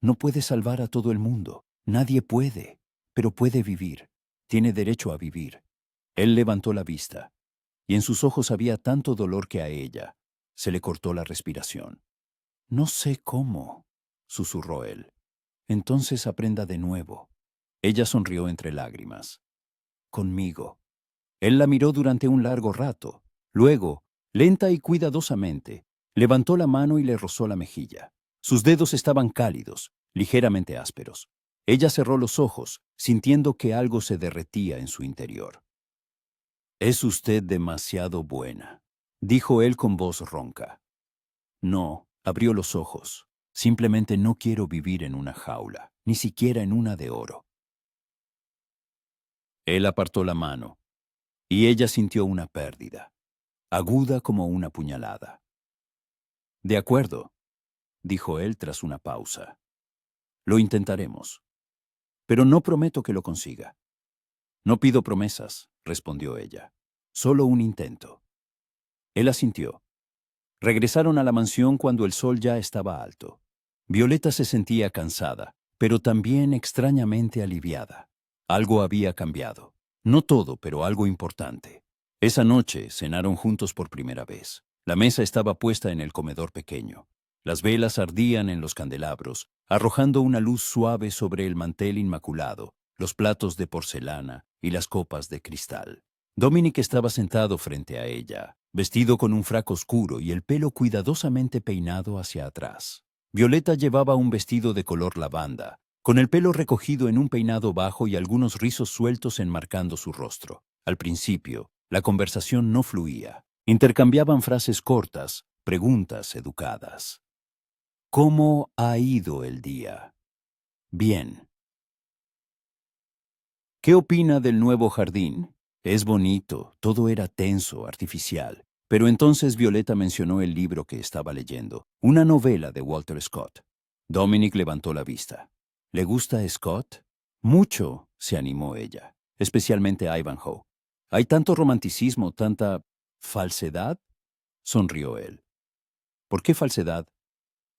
No puede salvar a todo el mundo. Nadie puede, pero puede vivir. Tiene derecho a vivir. Él levantó la vista, y en sus ojos había tanto dolor que a ella se le cortó la respiración. No sé cómo, susurró él. Entonces aprenda de nuevo. Ella sonrió entre lágrimas. Conmigo. Él la miró durante un largo rato. Luego, lenta y cuidadosamente, levantó la mano y le rozó la mejilla. Sus dedos estaban cálidos, ligeramente ásperos. Ella cerró los ojos, sintiendo que algo se derretía en su interior. Es usted demasiado buena, dijo él con voz ronca. No, abrió los ojos. Simplemente no quiero vivir en una jaula, ni siquiera en una de oro. Él apartó la mano, y ella sintió una pérdida, aguda como una puñalada. De acuerdo, dijo él tras una pausa. Lo intentaremos, pero no prometo que lo consiga. No pido promesas, respondió ella. Solo un intento. Él asintió. Regresaron a la mansión cuando el sol ya estaba alto. Violeta se sentía cansada, pero también extrañamente aliviada. Algo había cambiado. No todo, pero algo importante. Esa noche cenaron juntos por primera vez. La mesa estaba puesta en el comedor pequeño. Las velas ardían en los candelabros, arrojando una luz suave sobre el mantel inmaculado, los platos de porcelana y las copas de cristal. Dominic estaba sentado frente a ella, vestido con un frac oscuro y el pelo cuidadosamente peinado hacia atrás. Violeta llevaba un vestido de color lavanda, con el pelo recogido en un peinado bajo y algunos rizos sueltos enmarcando su rostro. Al principio, la conversación no fluía. Intercambiaban frases cortas, preguntas educadas. ¿Cómo ha ido el día? Bien. ¿Qué opina del nuevo jardín? Es bonito, todo era tenso, artificial. Pero entonces Violeta mencionó el libro que estaba leyendo, una novela de Walter Scott. Dominic levantó la vista. ¿Le gusta Scott? Mucho, se animó ella, especialmente Ivanhoe. ¿Hay tanto romanticismo, tanta falsedad? Sonrió él. ¿Por qué falsedad?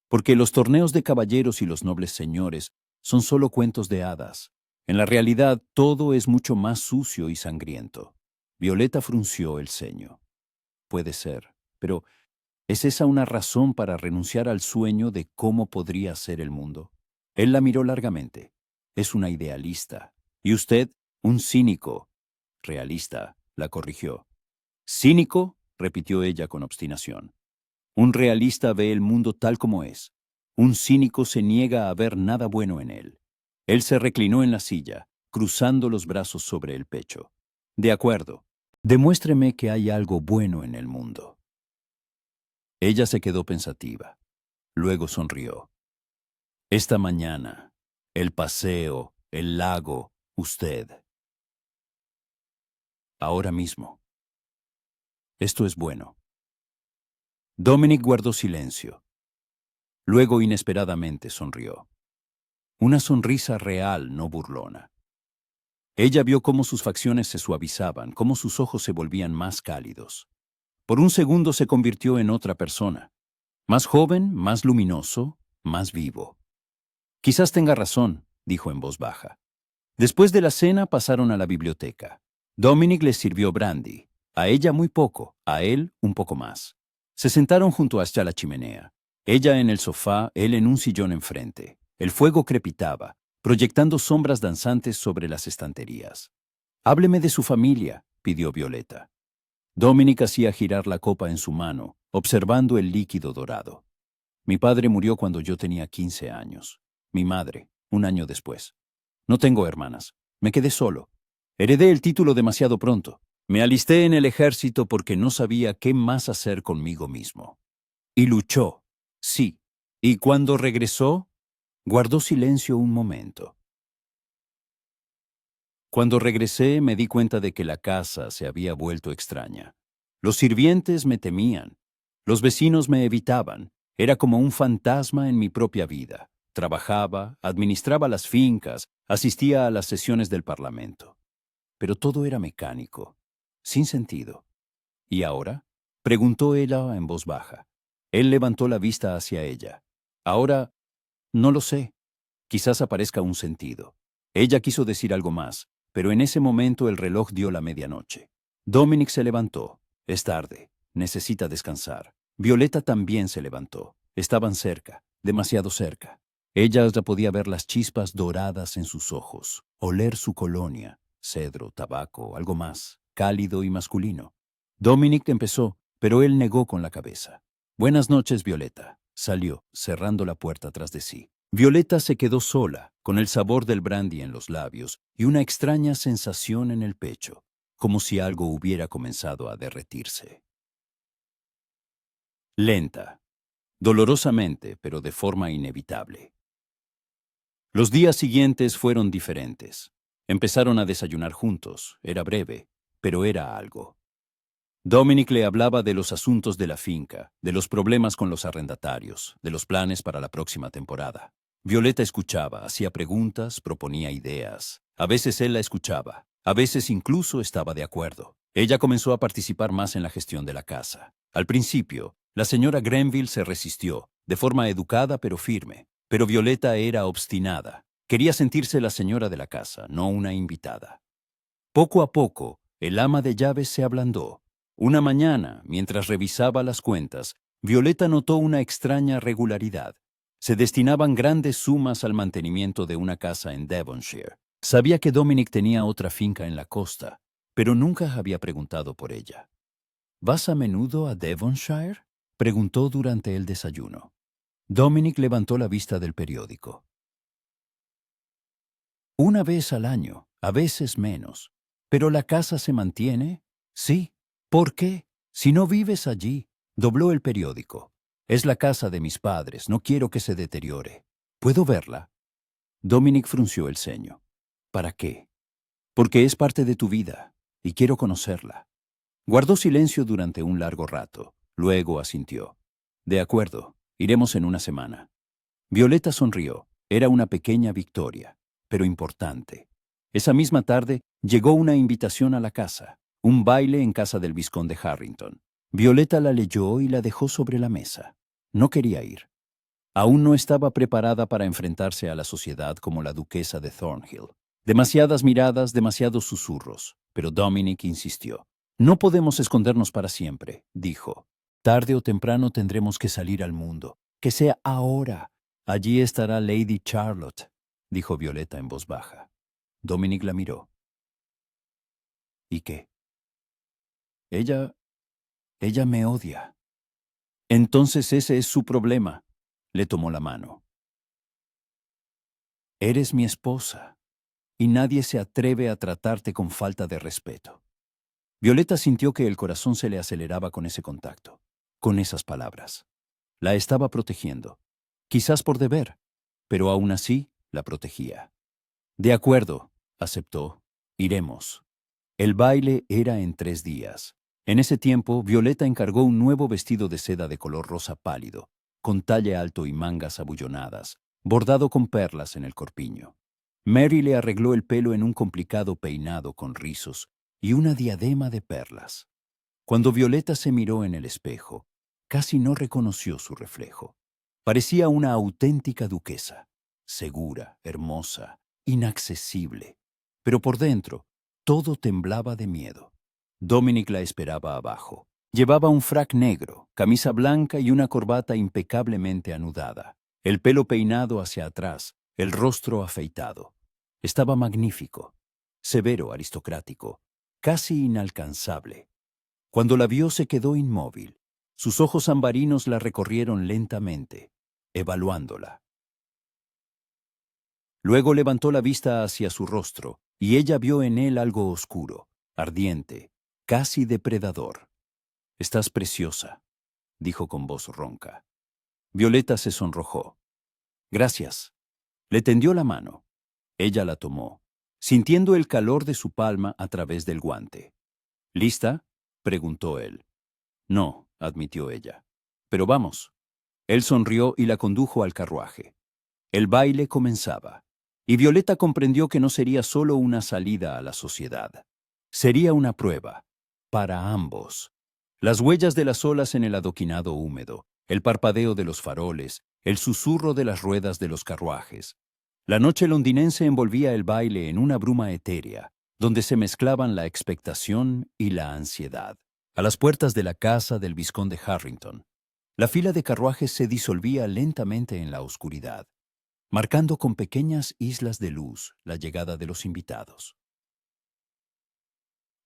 Porque los torneos de caballeros y los nobles señores son solo cuentos de hadas. En la realidad, todo es mucho más sucio y sangriento. Violeta frunció el ceño. Puede ser, pero ¿es esa una razón para renunciar al sueño de cómo podría ser el mundo? Él la miró largamente. Es una idealista. Y usted, un cínico. Realista, la corrigió. ¿Cínico? Repitió ella con obstinación. Un realista ve el mundo tal como es. Un cínico se niega a ver nada bueno en él. Él se reclinó en la silla, cruzando los brazos sobre el pecho. De acuerdo. Demuéstreme que hay algo bueno en el mundo. Ella se quedó pensativa. Luego sonrió. Esta mañana, el paseo, el lago, usted. Ahora mismo. Esto es bueno. Dominic guardó silencio. Luego inesperadamente sonrió. Una sonrisa real, no burlona. Ella vio cómo sus facciones se suavizaban, cómo sus ojos se volvían más cálidos. Por un segundo se convirtió en otra persona. Más joven, más luminoso, más vivo. Quizás tenga razón, dijo en voz baja. Después de la cena pasaron a la biblioteca. Dominic les sirvió brandy. A ella muy poco, a él un poco más. Se sentaron junto hacia la chimenea. Ella en el sofá, él en un sillón enfrente. El fuego crepitaba, proyectando sombras danzantes sobre las estanterías. Hábleme de su familia, pidió Violeta. Dominic hacía girar la copa en su mano, observando el líquido dorado. Mi padre murió cuando yo tenía 15 años. Mi madre, un año después. No tengo hermanas. Me quedé solo. Heredé el título demasiado pronto. Me alisté en el ejército porque no sabía qué más hacer conmigo mismo. Y luchó. Sí. Y cuando regresó, guardó silencio un momento. Cuando regresé me di cuenta de que la casa se había vuelto extraña. Los sirvientes me temían. Los vecinos me evitaban. Era como un fantasma en mi propia vida. Trabajaba, administraba las fincas, asistía a las sesiones del Parlamento. Pero todo era mecánico, sin sentido. ¿Y ahora? Preguntó ella en voz baja. Él levantó la vista hacia ella. Ahora, no lo sé. Quizás aparezca un sentido. Ella quiso decir algo más, pero en ese momento el reloj dio la medianoche. Dominic se levantó. Es tarde. Necesita descansar. Violeta también se levantó. Estaban cerca, demasiado cerca. Ella ya podía ver las chispas doradas en sus ojos, oler su colonia, cedro, tabaco, algo más, cálido y masculino. Dominic empezó, pero él negó con la cabeza. Buenas noches, Violeta. Salió, cerrando la puerta tras de sí. Violeta se quedó sola, con el sabor del brandy en los labios y una extraña sensación en el pecho, como si algo hubiera comenzado a derretirse. Lenta, dolorosamente, pero de forma inevitable. Los días siguientes fueron diferentes. Empezaron a desayunar juntos. Era breve, pero era algo. Dominic le hablaba de los asuntos de la finca, de los problemas con los arrendatarios, de los planes para la próxima temporada. Violeta escuchaba, hacía preguntas, proponía ideas. A veces él la escuchaba, a veces incluso estaba de acuerdo. Ella comenzó a participar más en la gestión de la casa. Al principio, La señora Grenville se resistió, de forma educada pero firme. Pero Violeta era obstinada. Quería sentirse la señora de la casa, no una invitada. Poco a poco, el ama de llaves se ablandó. Una mañana, mientras revisaba las cuentas, Violeta notó una extraña regularidad. Se destinaban grandes sumas al mantenimiento de una casa en Devonshire. Sabía que Dominic tenía otra finca en la costa, pero nunca había preguntado por ella. ¿Vas a menudo a Devonshire?, preguntó durante el desayuno. Dominic levantó la vista del periódico. Una vez al año, a veces menos. ¿Pero la casa se mantiene? Sí. ¿Por qué? Si no vives allí. Dobló el periódico. Es la casa de mis padres, no quiero que se deteriore. ¿Puedo verla? Dominic frunció el ceño. ¿Para qué? Porque es parte de tu vida, y quiero conocerla. Guardó silencio durante un largo rato. Luego asintió. De acuerdo, iremos en una semana. Violeta sonrió. Era una pequeña victoria, pero importante. Esa misma tarde llegó una invitación a la casa, un baile en casa del vizconde Harrington. Violeta la leyó y la dejó sobre la mesa. No quería ir. Aún no estaba preparada para enfrentarse a la sociedad como la duquesa de Thornhill. Demasiadas miradas, demasiados susurros, pero Dominic insistió. No podemos escondernos para siempre, dijo. Tarde o temprano tendremos que salir al mundo. Que sea ahora. Allí estará Lady Charlotte, dijo Violeta en voz baja. Dominic la miró. ¿Y qué? Ella me odia. Entonces ese es su problema. Le tomó la mano. Eres mi esposa, y nadie se atreve a tratarte con falta de respeto. Violeta sintió que el corazón se le aceleraba con ese contacto, con esas palabras. La estaba protegiendo, quizás por deber, pero aún así la protegía. De acuerdo, aceptó. Iremos. El baile era en 3 días. En ese tiempo, Violeta encargó un nuevo vestido de seda de color rosa pálido, con talle alto y mangas abullonadas, bordado con perlas en el corpiño. Mary le arregló el pelo en un complicado peinado con rizos y una diadema de perlas. Cuando Violeta se miró en el espejo, casi no reconoció su reflejo. Parecía una auténtica duquesa, segura, hermosa, inaccesible. Pero por dentro, todo temblaba de miedo. Dominic la esperaba abajo. Llevaba un frac negro, camisa blanca y una corbata impecablemente anudada, el pelo peinado hacia atrás, el rostro afeitado. Estaba magnífico, severo, aristocrático, casi inalcanzable. Cuando la vio se quedó inmóvil. Sus ojos ambarinos la recorrieron lentamente, evaluándola. Luego levantó la vista hacia su rostro, y ella vio en él algo oscuro, ardiente, casi depredador. «Estás preciosa», dijo con voz ronca. Violeta se sonrojó. «Gracias». Le tendió la mano. Ella la tomó, sintiendo el calor de su palma a través del guante. «¿Lista?», preguntó él. «No», admitió ella. «Pero vamos». Él sonrió y la condujo al carruaje. El baile comenzaba, y Violeta comprendió que no sería solo una salida a la sociedad. Sería una prueba, para ambos. Las huellas de las olas en el adoquinado húmedo, el parpadeo de los faroles, el susurro de las ruedas de los carruajes. La noche londinense envolvía el baile en una bruma etérea, donde se mezclaban la expectación y la ansiedad. A las puertas de la casa del vizconde Harrington, la fila de carruajes se disolvía lentamente en la oscuridad, marcando con pequeñas islas de luz la llegada de los invitados.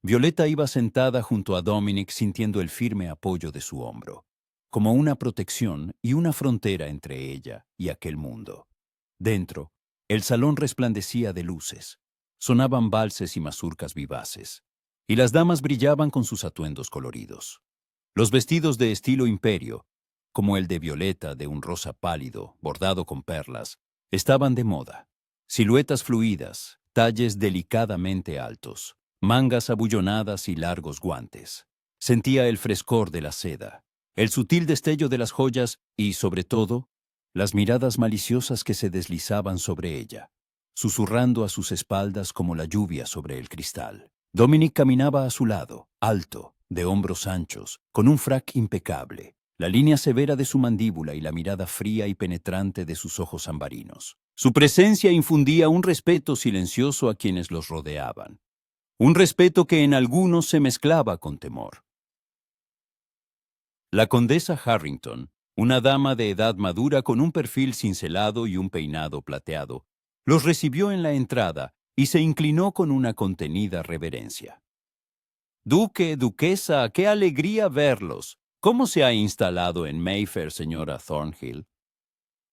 Violeta iba sentada junto a Dominic sintiendo el firme apoyo de su hombro, como una protección y una frontera entre ella y aquel mundo. Dentro, el salón resplandecía de luces, sonaban valses y mazurcas vivaces, y las damas brillaban con sus atuendos coloridos. Los vestidos de estilo imperio, como el de Violeta de un rosa pálido, bordado con perlas, estaban de moda. Siluetas fluidas, talles delicadamente altos, mangas abullonadas y largos guantes. Sentía el frescor de la seda, el sutil destello de las joyas y, sobre todo, las miradas maliciosas que se deslizaban sobre ella, susurrando a sus espaldas como la lluvia sobre el cristal. Dominic caminaba a su lado, alto, de hombros anchos, con un frac impecable, la línea severa de su mandíbula y la mirada fría y penetrante de sus ojos ambarinos. Su presencia infundía un respeto silencioso a quienes los rodeaban, un respeto que en algunos se mezclaba con temor. La condesa Harrington, una dama de edad madura con un perfil cincelado y un peinado plateado, los recibió en la entrada y se inclinó con una contenida reverencia. Duque, duquesa, qué alegría verlos. ¿Cómo se ha instalado en Mayfair, señora Thornhill?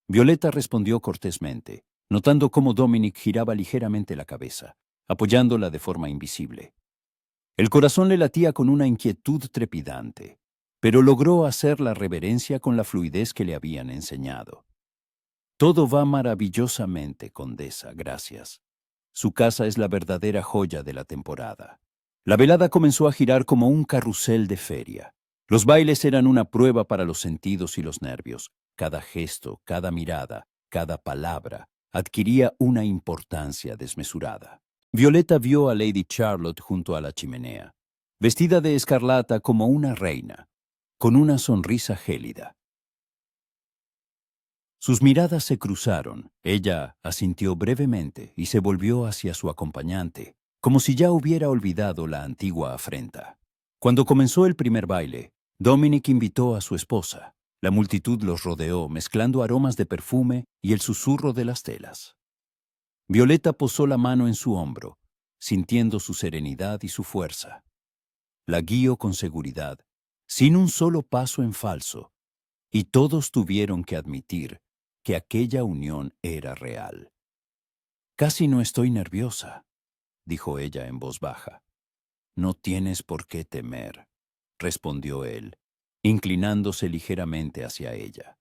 Violeta respondió cortésmente, notando cómo Dominic giraba ligeramente la cabeza, apoyándola de forma invisible. El corazón le latía con una inquietud trepidante, pero logró hacer la reverencia con la fluidez que le habían enseñado. Todo va maravillosamente, condesa, gracias. Su casa es la verdadera joya de la temporada. La velada comenzó a girar como un carrusel de feria. Los bailes eran una prueba para los sentidos y los nervios. Cada gesto, cada mirada, cada palabra adquiría una importancia desmesurada. Violeta vio a Lady Charlotte junto a la chimenea, vestida de escarlata como una reina, con una sonrisa gélida. Sus miradas se cruzaron. Ella asintió brevemente y se volvió hacia su acompañante, como si ya hubiera olvidado la antigua afrenta. Cuando comenzó el primer baile, Dominic invitó a su esposa. La multitud los rodeó, mezclando aromas de perfume y el susurro de las telas. Violeta posó la mano en su hombro, sintiendo su serenidad y su fuerza. La guió con seguridad, sin un solo paso en falso, y todos tuvieron que admitir que aquella unión era real. «Casi no estoy nerviosa», dijo ella en voz baja. «No tienes por qué temer», respondió él, inclinándose ligeramente hacia ella.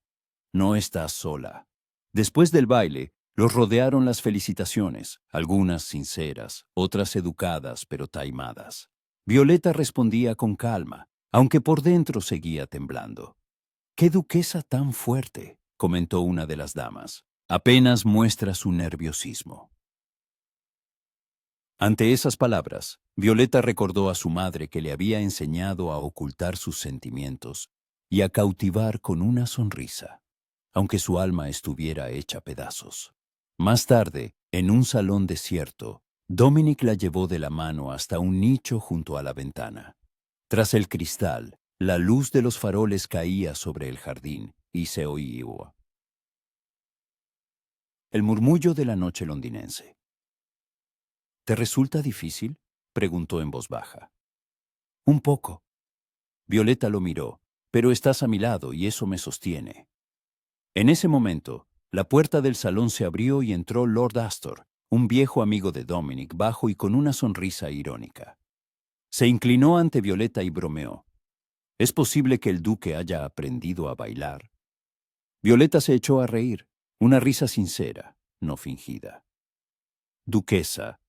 «No estás sola». Después del baile, los rodearon las felicitaciones, algunas sinceras, otras educadas pero taimadas. Violeta respondía con calma, aunque por dentro seguía temblando. «¡Qué duquesa tan fuerte!», comentó una de las damas. «Apenas muestra su nerviosismo». Ante esas palabras, Violeta recordó a su madre que le había enseñado a ocultar sus sentimientos y a cautivar con una sonrisa, aunque su alma estuviera hecha pedazos. Más tarde, en un salón desierto, Dominic la llevó de la mano hasta un nicho junto a la ventana. Tras el cristal, la luz de los faroles caía sobre el jardín y se oía el murmullo de la noche londinense. «¿Te resulta difícil?», preguntó en voz baja. «Un poco». Violeta lo miró. «Pero estás a mi lado y eso me sostiene». En ese momento, la puerta del salón se abrió y entró Lord Astor, un viejo amigo de Dominic, bajo y con una sonrisa irónica. Se inclinó ante Violeta y bromeó. «¿Es posible que el duque haya aprendido a bailar?». Violeta se echó a reír, una risa sincera, no fingida. «Duquesa».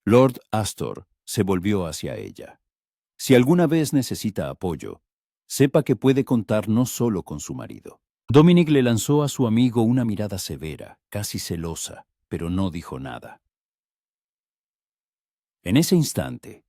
Lord Astor se volvió hacia ella. «Si alguna vez necesita apoyo, sepa que puede contar no solo con su marido». Dominic le lanzó a su amigo una mirada severa, casi celosa, pero no dijo nada. En ese instante,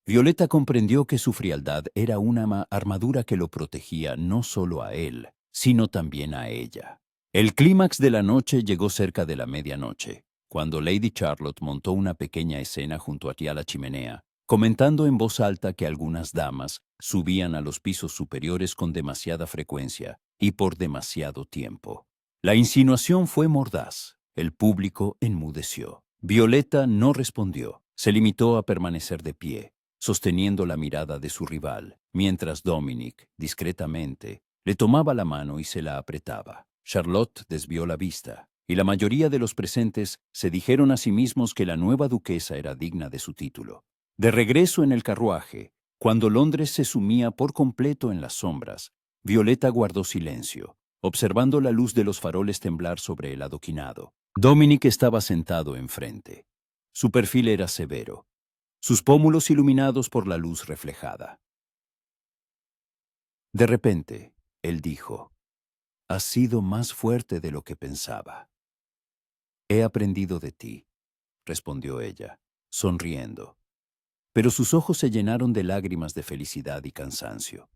Violeta comprendió que su frialdad era una armadura que lo protegía no solo a él, sino también a ella. El clímax de la noche llegó cerca de la medianoche, cuando Lady Charlotte montó una pequeña escena junto a la chimenea, comentando en voz alta que algunas damas subían a los pisos superiores con demasiada frecuencia y por demasiado tiempo. La insinuación fue mordaz. El público enmudeció. Violeta no respondió. Se limitó a permanecer de pie, sosteniendo la mirada de su rival, mientras Dominic, discretamente, le tomaba la mano y se la apretaba. Charlotte desvió la vista, y la mayoría de los presentes se dijeron a sí mismos que la nueva duquesa era digna de su título. De regreso en el carruaje, cuando Londres se sumía por completo en las sombras, Violeta guardó silencio, observando la luz de los faroles temblar sobre el adoquinado. Dominic estaba sentado enfrente. Su perfil era severo, sus pómulos iluminados por la luz reflejada. De repente, él dijo: «Has sido más fuerte de lo que pensaba». «He aprendido de ti», respondió ella, sonriendo. Pero sus ojos se llenaron de lágrimas de felicidad y cansancio.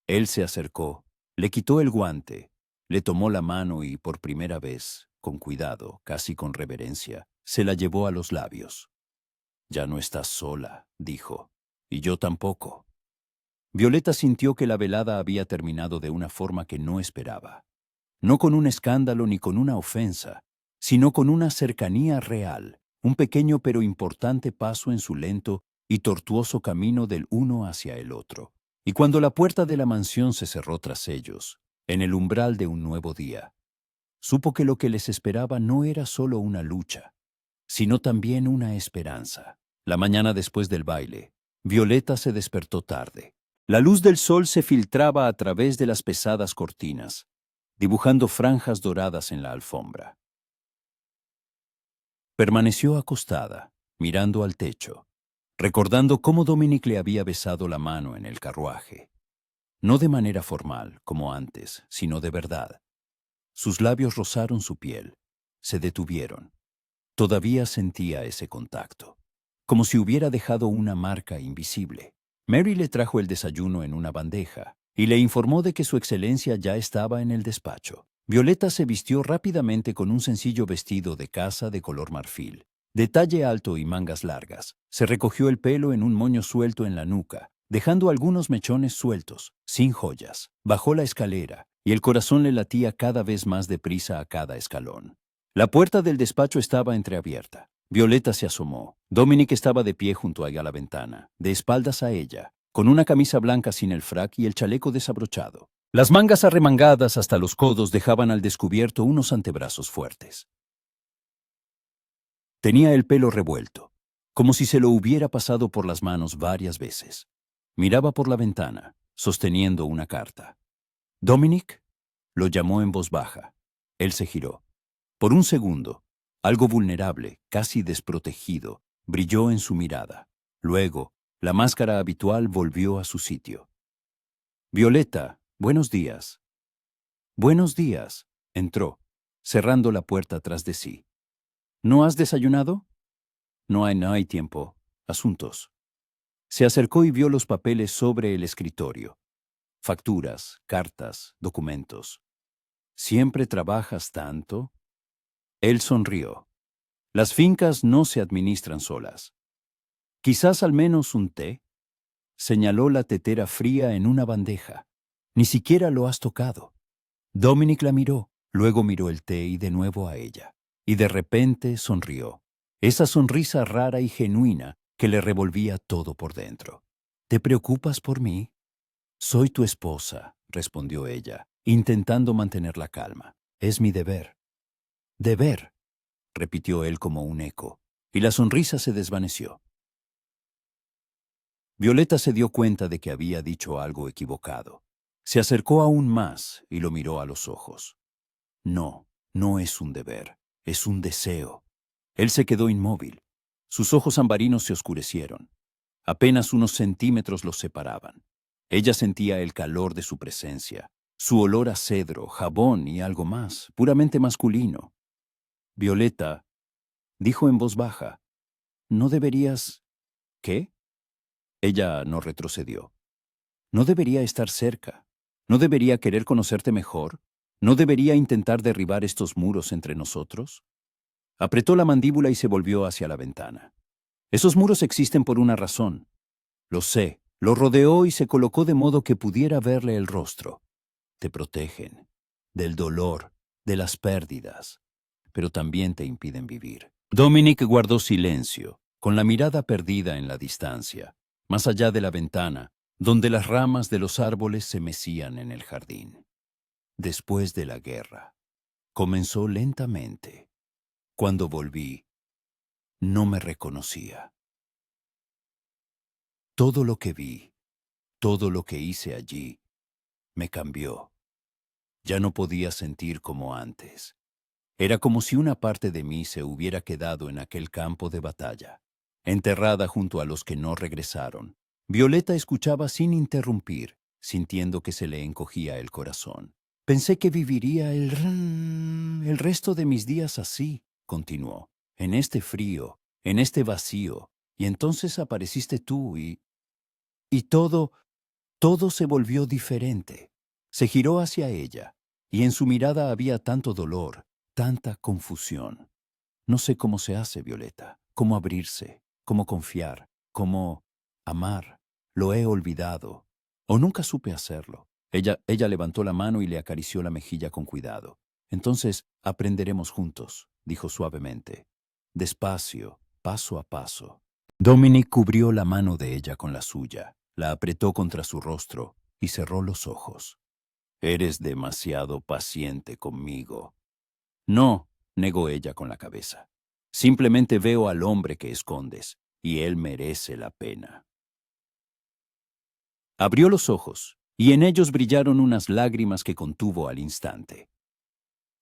Él se acercó, le quitó el guante, le tomó la mano y por primera vez, con cuidado, casi con reverencia, se la llevó a los labios. «Ya no estás sola», dijo, «y yo tampoco». Violeta sintió que la velada había terminado de una forma que no esperaba. No con un escándalo ni con una ofensa, sino con una cercanía real, un pequeño pero importante paso en su lento y tortuoso camino del uno hacia el otro. Y cuando la puerta de la mansión se cerró tras ellos, en el umbral de un nuevo día, supo que lo que les esperaba no era solo una lucha, sino también una esperanza. La mañana después del baile, Violeta se despertó tarde. La luz del sol se filtraba a través de las pesadas cortinas, dibujando franjas doradas en la alfombra. Permaneció acostada, mirando al techo, recordando cómo Dominic le había besado la mano en el carruaje. No de manera formal, como antes, sino de verdad. Sus labios rozaron su piel, se detuvieron. Todavía sentía ese contacto, como si hubiera dejado una marca invisible. Mary le trajo el desayuno en una bandeja y le informó de que su excelencia ya estaba en el despacho. Violeta se vistió rápidamente con un sencillo vestido de casa de color marfil, de talle alto y mangas largas. Se recogió el pelo en un moño suelto en la nuca, dejando algunos mechones sueltos, sin joyas. Bajó la escalera y el corazón le latía cada vez más deprisa a cada escalón. La puerta del despacho estaba entreabierta. Violeta se asomó. Dominic estaba de pie junto a ella a la ventana, de espaldas a ella, con una camisa blanca sin el frac y el chaleco desabrochado. Las mangas arremangadas hasta los codos dejaban al descubierto unos antebrazos fuertes. Tenía el pelo revuelto, como si se lo hubiera pasado por las manos varias veces. Miraba por la ventana, sosteniendo una carta. «Dominic», lo llamó en voz baja. Él se giró. Por un segundo, algo vulnerable, casi desprotegido, brilló en su mirada. Luego, la máscara habitual volvió a su sitio. «Violeta, buenos días». «Buenos días», entró, cerrando la puerta tras de sí. «¿No has desayunado?» No hay tiempo. Asuntos». Se acercó y vio los papeles sobre el escritorio. Facturas, cartas, documentos. «¿Siempre trabajas tanto?» Él sonrió. «Las fincas no se administran solas. Quizás al menos un té». Señaló la tetera fría en una bandeja. «Ni siquiera lo has tocado». Dominic la miró, luego miró el té y de nuevo a ella. Y de repente sonrió. Esa sonrisa rara y genuina que le revolvía todo por dentro. «¿Te preocupas por mí?» «Soy tu esposa», respondió ella, intentando mantener la calma. «Es mi deber». «Deber», repitió él como un eco, y la sonrisa se desvaneció. Violeta se dio cuenta de que había dicho algo equivocado. Se acercó aún más y lo miró a los ojos. «No, no es un deber, es un deseo». Él se quedó inmóvil. Sus ojos ambarinos se oscurecieron. Apenas unos centímetros los separaban. Ella sentía el calor de su presencia, su olor a cedro, jabón y algo más, puramente masculino. «Violeta», dijo en voz baja, «¿no deberías...» «¿Qué?» Ella no retrocedió. «¿No debería estar cerca? ¿No debería querer conocerte mejor? ¿No debería intentar derribar estos muros entre nosotros?» Apretó la mandíbula y se volvió hacia la ventana. «Esos muros existen por una razón. Lo sé». Lo rodeó y se colocó de modo que pudiera verle el rostro. «Te protegen del dolor, de las pérdidas, pero también te impiden vivir». Dominic guardó silencio, con la mirada perdida en la distancia, más allá de la ventana, donde las ramas de los árboles se mecían en el jardín. «Después de la guerra», comenzó lentamente. «Cuando volví, no me reconocía. Todo lo que vi, todo lo que hice allí, me cambió. Ya no podía sentir como antes. Era como si una parte de mí se hubiera quedado en aquel campo de batalla, enterrada junto a los que no regresaron». Violeta escuchaba sin interrumpir, sintiendo que se le encogía el corazón. «Pensé que viviría el resto de mis días así», continuó, «en este frío, en este vacío, y entonces apareciste tú y Todo se volvió diferente. Se giró hacia ella, y en su mirada había tanto dolor, tanta confusión. No sé cómo se hace, Violeta, cómo abrirse, cómo confiar, cómo amar. Lo he olvidado, o nunca supe hacerlo. Ella levantó la mano y le acarició la mejilla con cuidado. Entonces aprenderemos juntos, dijo suavemente. Despacio, paso a paso. Dominic cubrió la mano de ella con la suya, la apretó contra su rostro y cerró los ojos. Eres demasiado paciente conmigo. No, negó ella con la cabeza. Simplemente veo al hombre que escondes, y él merece la pena. Abrió los ojos, y en ellos brillaron unas lágrimas que contuvo al instante.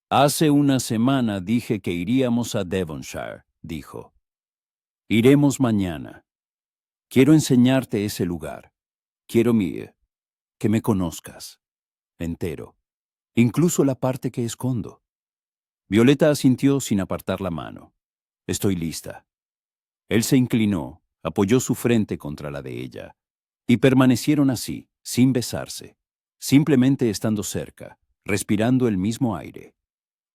Hace una semana dije que iríamos a Devonshire, dijo. Iremos mañana. Quiero enseñarte ese lugar. Quiero que me conozcas, entero, incluso la parte que escondo. Violeta asintió sin apartar la mano. Estoy lista. Él se inclinó, apoyó su frente contra la de ella, y permanecieron así, sin besarse, simplemente estando cerca, respirando el mismo aire.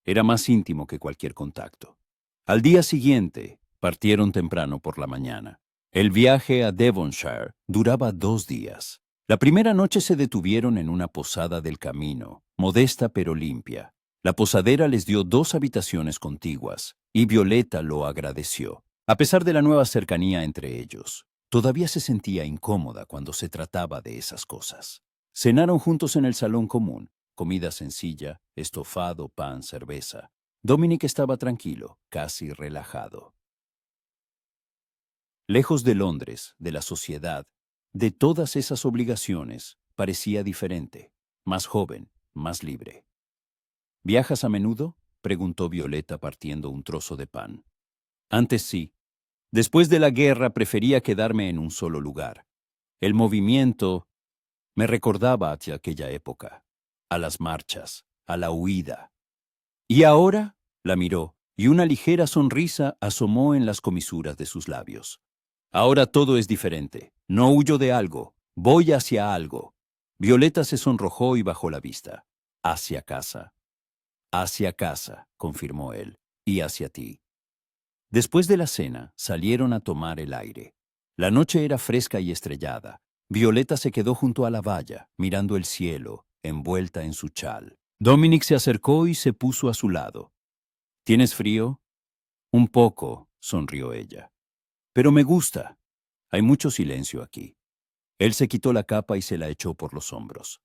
Era más íntimo que cualquier contacto. Al día siguiente, partieron temprano por la mañana. El viaje a Devonshire duraba 2 días. La primera noche se detuvieron en una posada del camino, modesta pero limpia. La posadera les dio 2 habitaciones contiguas, y Violeta lo agradeció. A pesar de la nueva cercanía entre ellos, todavía se sentía incómoda cuando se trataba de esas cosas. Cenaron juntos en el salón común, comida sencilla, estofado, pan, cerveza. Dominic estaba tranquilo, casi relajado. Lejos de Londres, de la sociedad, de todas esas obligaciones, parecía diferente, más joven, más libre. ¿Viajas a menudo?, preguntó Violeta partiendo un trozo de pan. Antes sí. Después de la guerra prefería quedarme en un solo lugar. El movimiento me recordaba hacia aquella época, a las marchas, a la huida. ¿Y ahora?, la miró, y una ligera sonrisa asomó en las comisuras de sus labios. Ahora todo es diferente. No huyo de algo, voy hacia algo. Violeta se sonrojó y bajó la vista. Hacia casa. Hacia casa, confirmó él, y hacia ti. Después de la cena, salieron a tomar el aire. La noche era fresca y estrellada. Violeta se quedó junto a la valla, mirando el cielo, envuelta en su chal. Dominic se acercó y se puso a su lado. ¿Tienes frío? Un poco, sonrió ella. Pero me gusta. Hay mucho silencio aquí. Él se quitó la capa y se la echó por los hombros.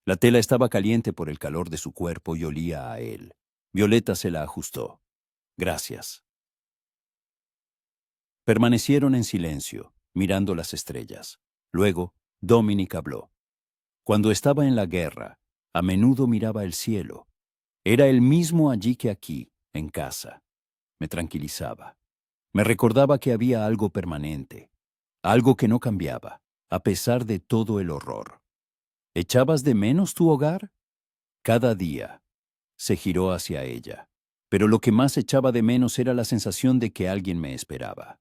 La tela estaba caliente por el calor de su cuerpo y olía a él. Violeta se la ajustó. Gracias. Permanecieron en silencio, mirando las estrellas. Luego, Dominic habló. Cuando estaba en la guerra, a menudo miraba el cielo. Era el mismo allí que aquí, en casa. Me tranquilizaba. Me recordaba que había algo permanente, algo que no cambiaba, a pesar de todo el horror. ¿Echabas de menos tu hogar? Cada día. Se giró hacia ella. Pero lo que más echaba de menos era la sensación de que alguien me esperaba,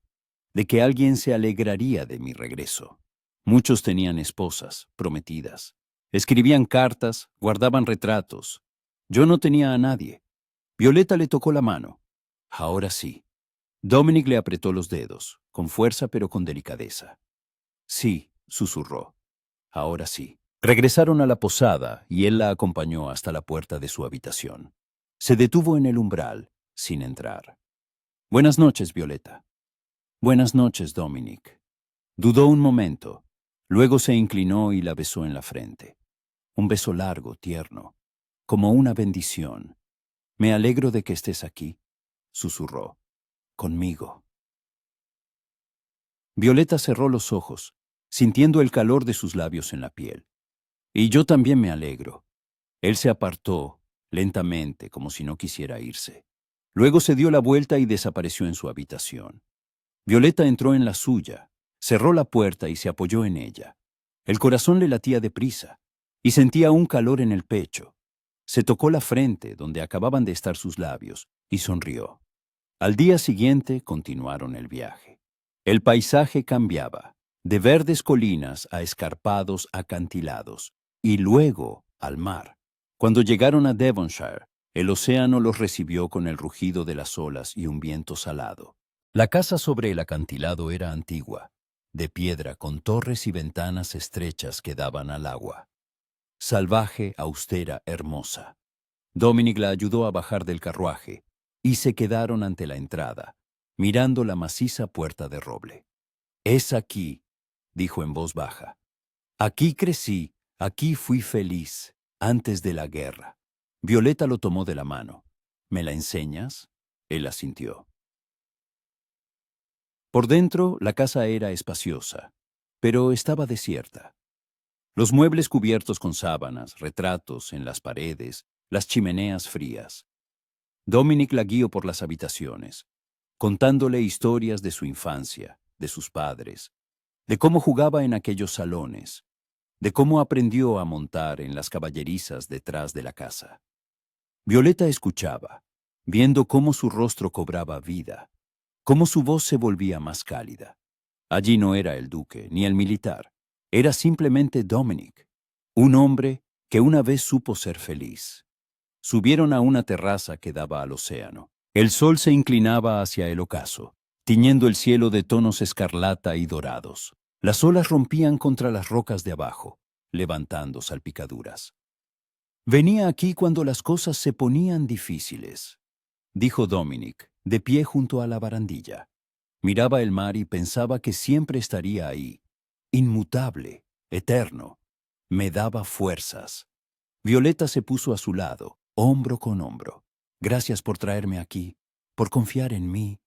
de que alguien se alegraría de mi regreso. Muchos tenían esposas, prometidas. Escribían cartas, guardaban retratos. Yo no tenía a nadie. Violeta le tocó la mano. Ahora sí. Dominic le apretó los dedos, con fuerza pero con delicadeza. Sí, susurró. Ahora sí. Regresaron a la posada y él la acompañó hasta la puerta de su habitación. Se detuvo en el umbral, sin entrar. Buenas noches, Violeta. Buenas noches, Dominic. Dudó un momento. Luego se inclinó y la besó en la frente. Un beso largo, tierno, como una bendición. Me alegro de que estés aquí, susurró. Conmigo. Violeta cerró los ojos, sintiendo el calor de sus labios en la piel. Y yo también me alegro. Él se apartó, lentamente, como si no quisiera irse. Luego se dio la vuelta y desapareció en su habitación. Violeta entró en la suya, cerró la puerta y se apoyó en ella. El corazón le latía deprisa, y sentía un calor en el pecho. Se tocó la frente, donde acababan de estar sus labios, y sonrió. Al día siguiente continuaron el viaje. El paisaje cambiaba. de verdes colinas a escarpados acantilados, y luego al mar. Cuando llegaron a Devonshire, el océano los recibió con el rugido de las olas y un viento salado. La casa sobre el acantilado era antigua, de piedra con torres y ventanas estrechas que daban al agua. Salvaje, austera, hermosa. Dominic la ayudó a bajar del carruaje, y se quedaron ante la entrada, mirando la maciza puerta de roble. «Es aquí», dijo en voz baja. «Aquí crecí, aquí fui feliz, antes de la guerra». Violeta lo tomó de la mano. «¿Me la enseñas?» Él asintió. Por dentro, la casa era espaciosa, pero estaba desierta. Los muebles cubiertos con sábanas, retratos en las paredes, las chimeneas frías. Dominic la guió por las habitaciones, contándole historias de su infancia, de sus padres, de cómo jugaba en aquellos salones, de cómo aprendió a montar en las caballerizas detrás de la casa. Violeta escuchaba, viendo cómo su rostro cobraba vida, cómo su voz se volvía más cálida. Allí no era el duque ni el militar, era simplemente Dominic, un hombre que una vez supo ser feliz. Subieron a una terraza que daba al océano. El sol se inclinaba hacia el ocaso, tiñendo el cielo de tonos escarlata y dorados. Las olas rompían contra las rocas de abajo, levantando salpicaduras. «Venía aquí cuando las cosas se ponían difíciles», dijo Dominic, de pie junto a la barandilla. Miraba el mar y pensaba que siempre estaría ahí, inmutable, eterno. Me daba fuerzas. Violeta se puso a su lado, hombro con hombro. «Gracias por traerme aquí, por confiar en mí».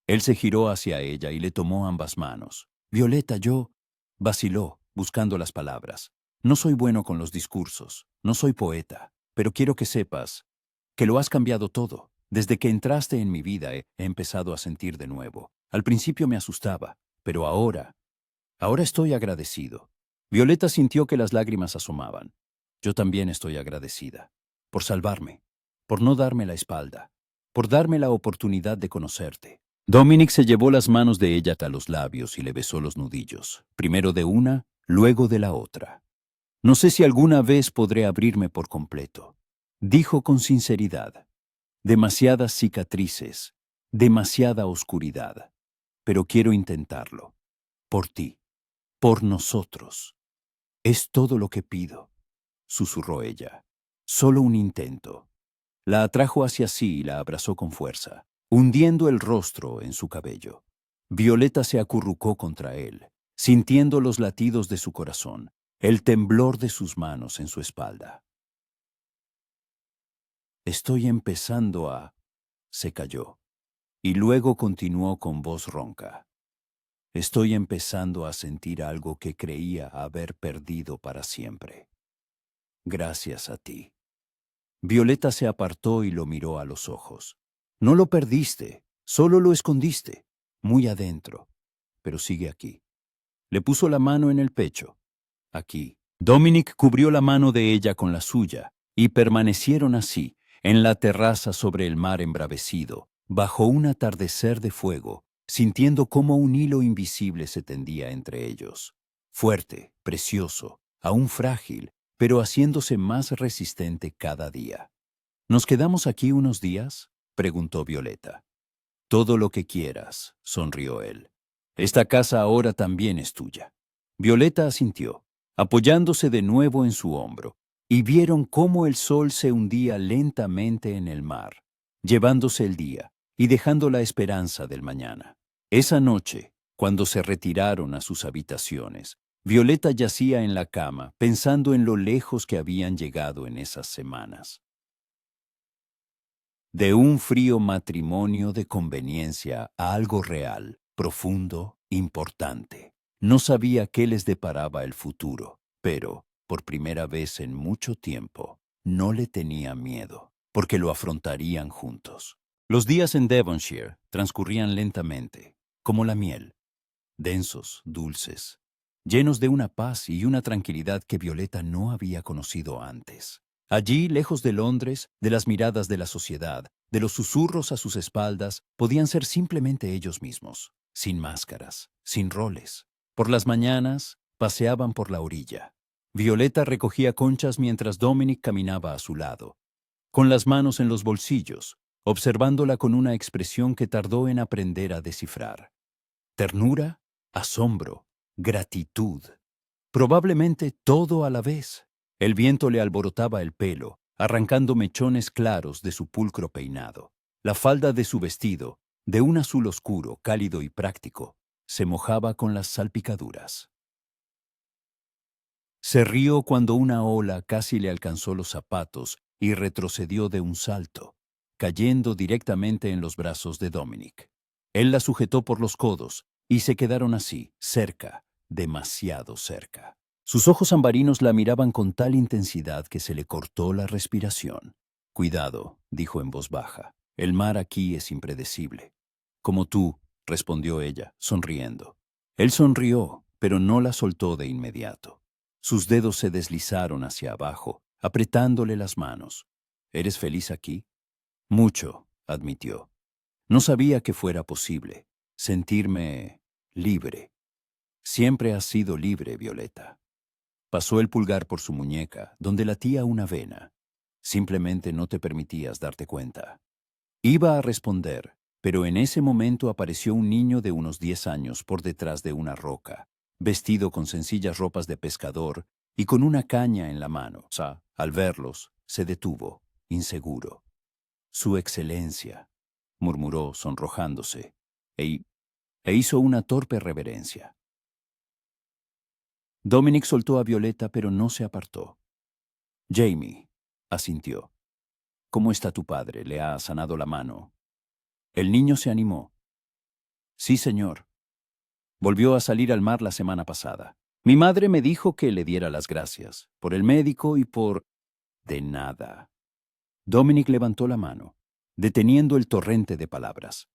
Él se giró hacia ella y le tomó ambas manos. «Violeta, yo…» Vaciló, buscando las palabras. «No soy bueno con los discursos, no soy poeta, pero quiero que sepas que lo has cambiado todo. Desde que entraste en mi vida he empezado a sentir de nuevo. Al principio me asustaba, pero ahora estoy agradecido». Violeta sintió que las lágrimas asomaban. «Yo también estoy agradecida. Por salvarme, por no darme la espalda, por darme la oportunidad de conocerte». Dominic se llevó las manos de ella hasta los labios y le besó los nudillos, primero de una, luego de la otra. «No sé si alguna vez podré abrirme por completo», dijo con sinceridad. «Demasiadas cicatrices, demasiada oscuridad, pero quiero intentarlo. Por ti, por nosotros. Es todo lo que pido», susurró ella. «Solo un intento». La atrajo hacia sí y la abrazó con fuerza, hundiendo el rostro en su cabello. Violeta se acurrucó contra él, sintiendo los latidos de su corazón, el temblor de sus manos en su espalda. «Estoy empezando a…» se calló, y luego continuó con voz ronca. «Estoy empezando a sentir algo que creía haber perdido para siempre. Gracias a ti». Violeta se apartó y lo miró a los ojos. «No lo perdiste, solo lo escondiste, muy adentro, pero sigue aquí». Le puso la mano en el pecho. «Aquí». Dominic cubrió la mano de ella con la suya, y permanecieron así, en la terraza sobre el mar embravecido, bajo un atardecer de fuego, sintiendo cómo un hilo invisible se tendía entre ellos. Fuerte, precioso, aún frágil, pero haciéndose más resistente cada día. «¿Nos quedamos aquí unos días?», preguntó Violeta. «Todo lo que quieras», sonrió él. «Esta casa ahora también es tuya». Violeta asintió, apoyándose de nuevo en su hombro, y vieron cómo el sol se hundía lentamente en el mar, llevándose el día y dejando la esperanza del mañana. Esa noche, cuando se retiraron a sus habitaciones, Violeta yacía en la cama pensando en lo lejos que habían llegado en esas semanas. De un frío matrimonio de conveniencia a algo real, profundo, importante. No sabía qué les deparaba el futuro, pero, por primera vez en mucho tiempo, no le tenía miedo, porque lo afrontarían juntos. Los días en Devonshire transcurrían lentamente, como la miel, densos, dulces, llenos de una paz y una tranquilidad que Violeta no había conocido antes. Allí, lejos de Londres, de las miradas de la sociedad, de los susurros a sus espaldas, podían ser simplemente ellos mismos. sin máscaras, sin roles. Por las mañanas, paseaban por la orilla. Violeta recogía conchas mientras Dominic caminaba a su lado, con las manos en los bolsillos, observándola con una expresión que tardó en aprender a descifrar. Ternura, asombro, gratitud. Probablemente todo a la vez. El viento le alborotaba el pelo, arrancando mechones claros de su pulcro peinado. La falda de su vestido, de un azul oscuro, cálido y práctico, se mojaba con las salpicaduras. Se rió cuando una ola casi le alcanzó los zapatos y retrocedió de un salto, cayendo directamente en los brazos de Dominic. Él la sujetó por los codos y se quedaron así, cerca, demasiado cerca. Sus ojos ambarinos la miraban con tal intensidad que se le cortó la respiración. «Cuidado», dijo en voz baja. «El mar aquí es impredecible». «Como tú», respondió ella, sonriendo. Él sonrió, pero no la soltó de inmediato. Sus dedos se deslizaron hacia abajo, apretándole las manos. «¿Eres feliz aquí?» «Mucho», admitió. «No sabía que fuera posible. Sentirme libre». «Siempre has sido libre, Violeta». Pasó el pulgar por su muñeca, donde latía una vena. «Simplemente no te permitías darte cuenta». Iba a responder, pero en ese momento apareció un niño de unos 10 años por detrás de una roca, vestido con sencillas ropas de pescador y con una caña en la mano. Al verlos, se detuvo, inseguro. «Su excelencia», murmuró sonrojándose, e hizo una torpe reverencia. Dominic soltó a Violeta, pero no se apartó. «Jamie», asintió. «¿Cómo está tu padre? ¿Le ha sanado la mano?» El niño se animó. «Sí, señor. Volvió a salir al mar la semana pasada. Mi madre me dijo que le diera las gracias, por el médico y por...» «De nada». Dominic levantó la mano, deteniendo el torrente de palabras.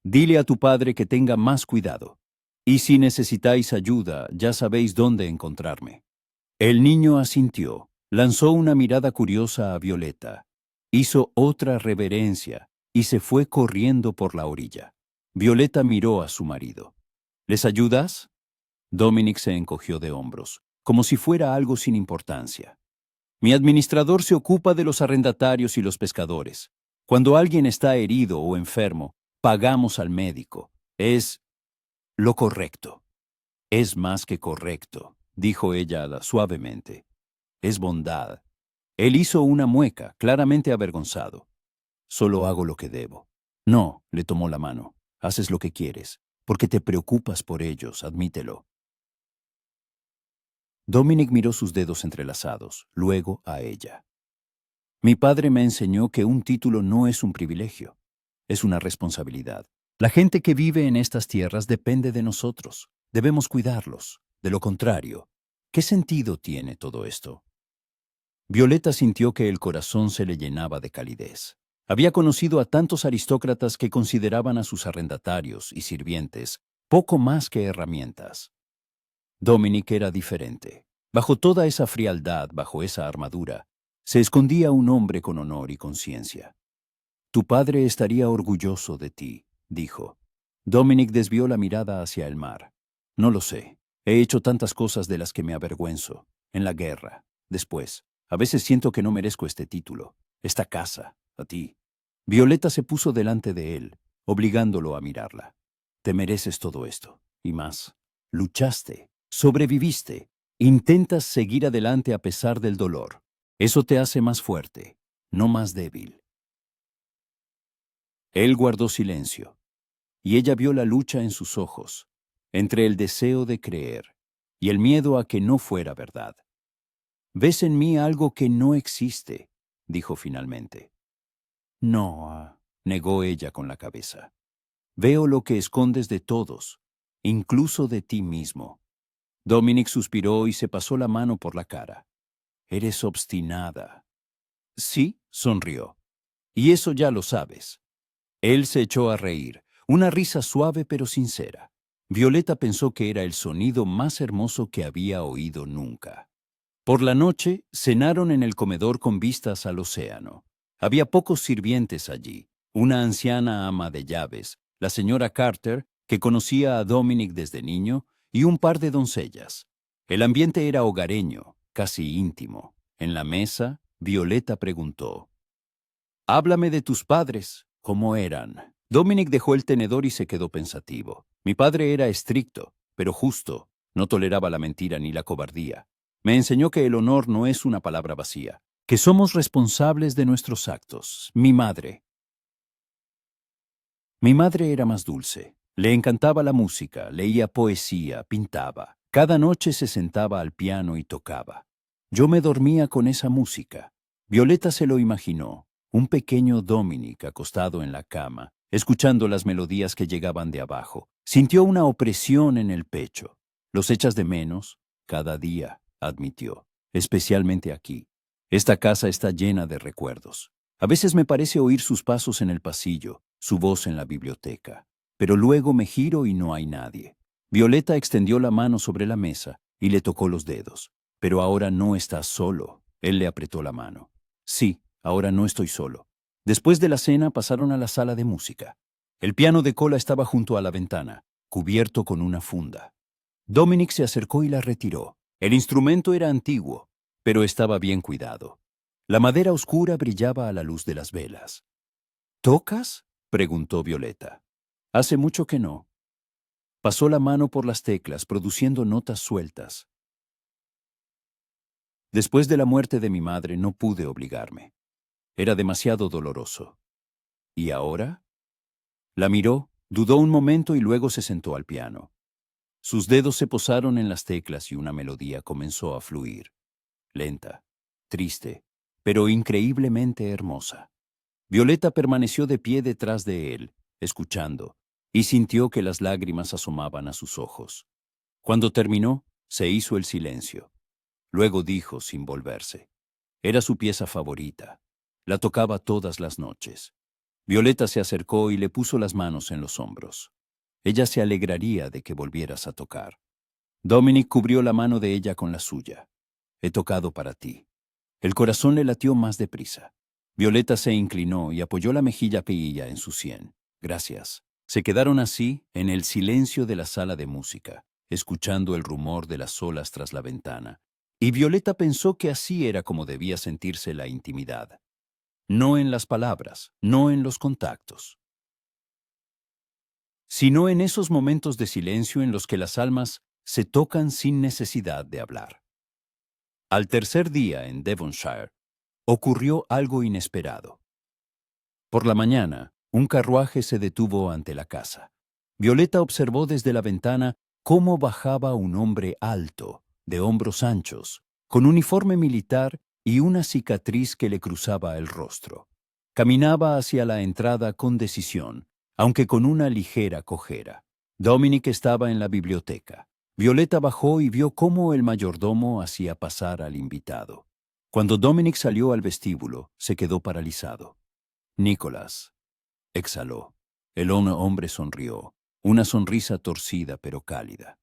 «Dile a tu padre que tenga más cuidado. Y si necesitáis ayuda, ya sabéis dónde encontrarme». El niño asintió, lanzó una mirada curiosa a Violeta, hizo otra reverencia y se fue corriendo por la orilla. Violeta miró a su marido. «¿Les ayudas?» Dominic se encogió de hombros, como si fuera algo sin importancia. «Mi administrador se ocupa de los arrendatarios y los pescadores. Cuando alguien está herido o enfermo, pagamos al médico. Es lo correcto». «Es más que correcto», dijo ella suavemente. «Es bondad». Él hizo una mueca, claramente avergonzado. «Solo hago lo que debo». «No», le tomó la mano. «Haces lo que quieres, porque te preocupas por ellos, admítelo». Dominic miró sus dedos entrelazados, luego a ella. «Mi padre me enseñó que un título no es un privilegio, es una responsabilidad. La gente que vive en estas tierras depende de nosotros. Debemos cuidarlos. De lo contrario, ¿qué sentido tiene todo esto?» Violeta sintió que el corazón se le llenaba de calidez. Había conocido a tantos aristócratas que consideraban a sus arrendatarios y sirvientes poco más que herramientas. Dominic era diferente. Bajo toda esa frialdad, bajo esa armadura, se escondía un hombre con honor y conciencia. «Tu padre estaría orgulloso de ti», dijo. Dominic desvió la mirada hacia el mar. «No lo sé. He hecho tantas cosas de las que me avergüenzo. En la guerra, después. A veces siento que no merezco este título, esta casa, a ti». Violeta se puso delante de él, obligándolo a mirarla. «Te mereces todo esto, y más. Luchaste, sobreviviste, intentas seguir adelante a pesar del dolor. Eso te hace más fuerte, no más débil». Él guardó silencio, y ella vio la lucha en sus ojos, entre el deseo de creer y el miedo a que no fuera verdad. «Ves en mí algo que no existe», dijo finalmente. «No», negó ella con la cabeza. «Veo lo que escondes de todos, incluso de ti mismo». Dominic suspiró y se pasó la mano por la cara. «Eres obstinada». «Sí», sonrió. «Y eso ya lo sabes». Él se echó a reír, una risa suave pero sincera. Violeta pensó que era el sonido más hermoso que había oído nunca. Por la noche, cenaron en el comedor con vistas al océano. Había pocos sirvientes allí. Una anciana ama de llaves, la señora Carter, que conocía a Dominic desde niño, y un par de doncellas. El ambiente era hogareño, casi íntimo. En la mesa, Violeta preguntó: «Háblame de tus padres, ¿cómo eran?». Dominic dejó el tenedor y se quedó pensativo. Mi padre era estricto, pero justo. No toleraba la mentira ni la cobardía. Me enseñó que el honor no es una palabra vacía, que somos responsables de nuestros actos. Mi madre era más dulce. Le encantaba la música, leía poesía, pintaba. Cada noche se sentaba al piano y tocaba. Yo me dormía con esa música. Violeta se lo imaginó, un pequeño Dominic acostado en la cama, escuchando las melodías que llegaban de abajo. Sintió una opresión en el pecho. «Los echas de menos cada día», admitió, «especialmente aquí. Esta casa está llena de recuerdos. A veces me parece oír sus pasos en el pasillo, su voz en la biblioteca. Pero luego me giro y no hay nadie». Violeta extendió la mano sobre la mesa y le tocó los dedos. «Pero ahora no estás solo». Él le apretó la mano. «Sí, ahora no estoy solo». Después de la cena pasaron a la sala de música. El piano de cola estaba junto a la ventana, cubierto con una funda. Dominic se acercó y la retiró. El instrumento era antiguo, pero estaba bien cuidado. La madera oscura brillaba a la luz de las velas. «¿Tocas?», preguntó Violeta. «Hace mucho que no». Pasó la mano por las teclas, produciendo notas sueltas. Después de la muerte de mi madre no pude obligarme. Era demasiado doloroso. «¿Y ahora?». La miró, dudó un momento y luego se sentó al piano. Sus dedos se posaron en las teclas y una melodía comenzó a fluir. Lenta, triste, pero increíblemente hermosa. Violeta permaneció de pie detrás de él, escuchando, y sintió que las lágrimas asomaban a sus ojos. Cuando terminó, se hizo el silencio. Luego dijo sin volverse: «Era su pieza favorita. La tocaba todas las noches». Violeta se acercó y le puso las manos en los hombros. «Ella se alegraría de que volvieras a tocar». Dominic cubrió la mano de ella con la suya. «He tocado para ti». El corazón le latió más deprisa. Violeta se inclinó y apoyó la mejilla pequeña en su sien. «Gracias». Se quedaron así, en el silencio de la sala de música, escuchando el rumor de las olas tras la ventana. Y Violeta pensó que así era como debía sentirse la intimidad. No en las palabras, no en los contactos, sino en esos momentos de silencio en los que las almas se tocan sin necesidad de hablar. Al tercer día en Devonshire, ocurrió algo inesperado. Por la mañana, un carruaje se detuvo ante la casa. Violeta observó desde la ventana cómo bajaba un hombre alto, de hombros anchos, con uniforme militar y una cicatriz que le cruzaba el rostro. Caminaba hacia la entrada con decisión, aunque con una ligera cojera. Dominic estaba en la biblioteca. Violeta bajó y vio cómo el mayordomo hacía pasar al invitado. Cuando Dominic salió al vestíbulo, se quedó paralizado. «Nicholas», exhaló. El hombre sonrió, una sonrisa torcida pero cálida.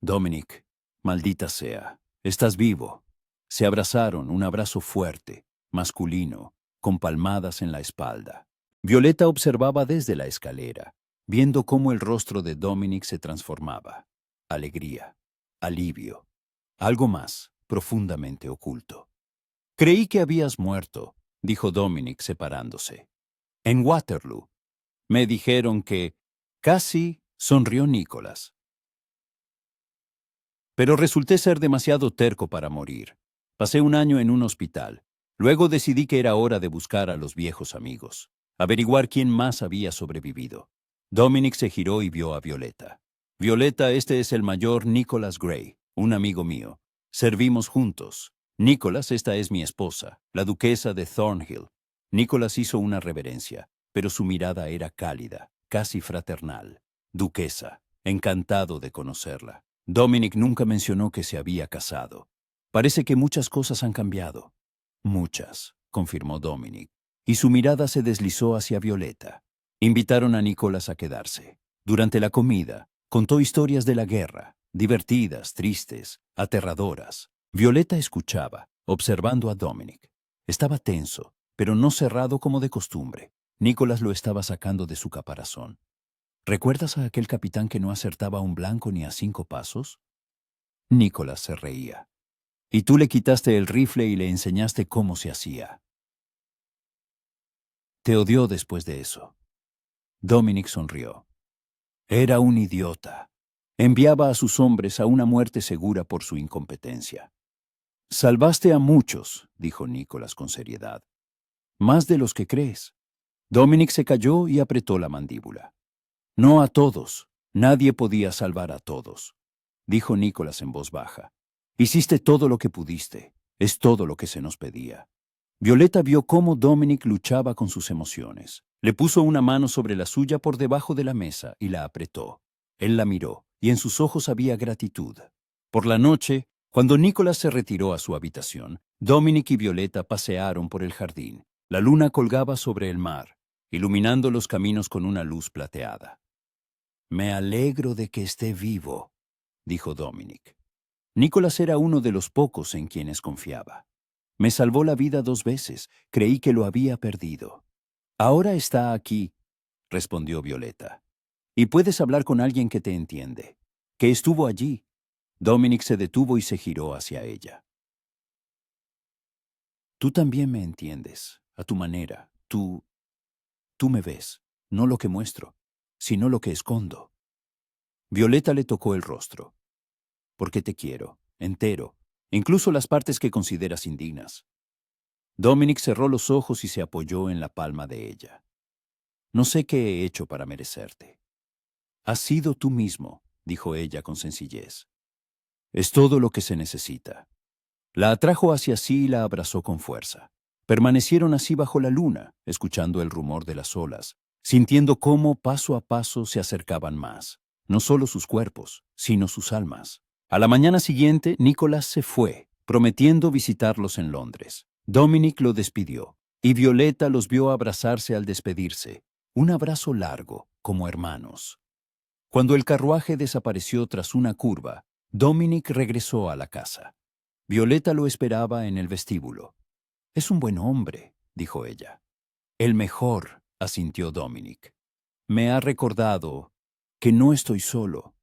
«Dominic, maldita sea, estás vivo». Se abrazaron, un abrazo fuerte, masculino, con palmadas en la espalda. Violeta observaba desde la escalera, viendo cómo el rostro de Dominic se transformaba. Alegría, alivio, algo más, profundamente oculto. «Creí que habías muerto», dijo Dominic separándose. «En Waterloo. Me dijeron que...». Casi sonrió Nicholas. «Pero resulté ser demasiado terco para morir. Pasé un año en un hospital. Luego decidí que era hora de buscar a los viejos amigos, averiguar quién más había sobrevivido». Dominic se giró y vio a Violeta. «Violeta, este es el mayor Nicholas Gray, un amigo mío. Servimos juntos. Nicholas, esta es mi esposa, la duquesa de Thornhill». Nicholas hizo una reverencia, pero su mirada era cálida, casi fraternal. «Duquesa, encantado de conocerla». Dominic nunca mencionó que se había casado. «Parece que muchas cosas han cambiado». «Muchas», confirmó Dominic, y su mirada se deslizó hacia Violeta. Invitaron a Nicholas a quedarse. Durante la comida, contó historias de la guerra, divertidas, tristes, aterradoras. Violeta escuchaba, observando a Dominic. Estaba tenso, pero no cerrado como de costumbre. Nicholas lo estaba sacando de su caparazón. ¿Recuerdas a aquel capitán que no acertaba a un blanco ni a 5 pasos? Nicholas se reía. Y tú le quitaste el rifle y le enseñaste cómo se hacía. Te odió después de eso. Dominic sonrió. Era un idiota. Enviaba a sus hombres a una muerte segura por su incompetencia. Salvaste a muchos, dijo Nicholas con seriedad. Más de los que crees. Dominic se calló y apretó la mandíbula. No a todos. Nadie podía salvar a todos, dijo Nicholas en voz baja. Hiciste todo lo que pudiste. Es todo lo que se nos pedía. Violeta vio cómo Dominic luchaba con sus emociones. Le puso una mano sobre la suya por debajo de la mesa y la apretó. Él la miró, y en sus ojos había gratitud. Por la noche, cuando Nicholas se retiró a su habitación, Dominic y Violeta pasearon por el jardín. La luna colgaba sobre el mar, iluminando los caminos con una luz plateada. Me alegro de que esté vivo, dijo Dominic. Nicholas era uno de los pocos en quienes confiaba. Me salvó la vida 2 veces. Creí que lo había perdido. Ahora está aquí, respondió Violeta. Y puedes hablar con alguien que te entiende, que estuvo allí. Dominic se detuvo y se giró hacia ella. Tú también me entiendes, a tu manera. Tú me ves, no lo que muestro, sino lo que escondo. Violeta le tocó el rostro. Porque te quiero, entero, incluso las partes que consideras indignas. Dominic cerró los ojos y se apoyó en la palma de ella. No sé qué he hecho para merecerte. Has sido tú mismo, dijo ella con sencillez. Es todo lo que se necesita. La atrajo hacia sí y la abrazó con fuerza. Permanecieron así bajo la luna, escuchando el rumor de las olas, sintiendo cómo paso a paso se acercaban más, no solo sus cuerpos, sino sus almas. A la mañana siguiente, Nicholas se fue, prometiendo visitarlos en Londres. Dominic lo despidió, y Violeta los vio abrazarse al despedirse, un abrazo largo, como hermanos. Cuando el carruaje desapareció tras una curva, Dominic regresó a la casa. Violeta lo esperaba en el vestíbulo. Es un buen hombre, dijo ella. El mejor, asintió Dominic. Me ha recordado que no estoy solo,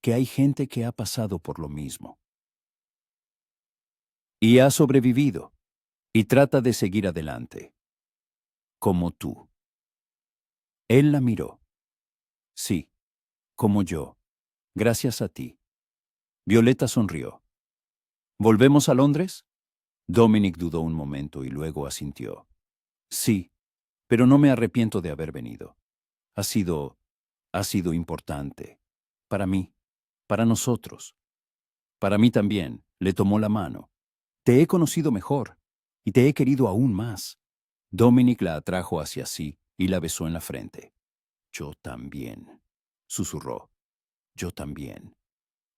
que hay gente que ha pasado por lo mismo. Y ha sobrevivido, y trata de seguir adelante. Como tú. Él la miró. Sí, como yo. Gracias a ti. Violeta sonrió. ¿Volvemos a Londres? Dominic dudó un momento y luego asintió. Sí, pero no me arrepiento de haber venido. Ha sido importante. Para mí, para nosotros. Para mí también, le tomó la mano. Te he conocido mejor, y te he querido aún más. Dominic la atrajo hacia sí y la besó en la frente. Yo también, susurró. Yo también.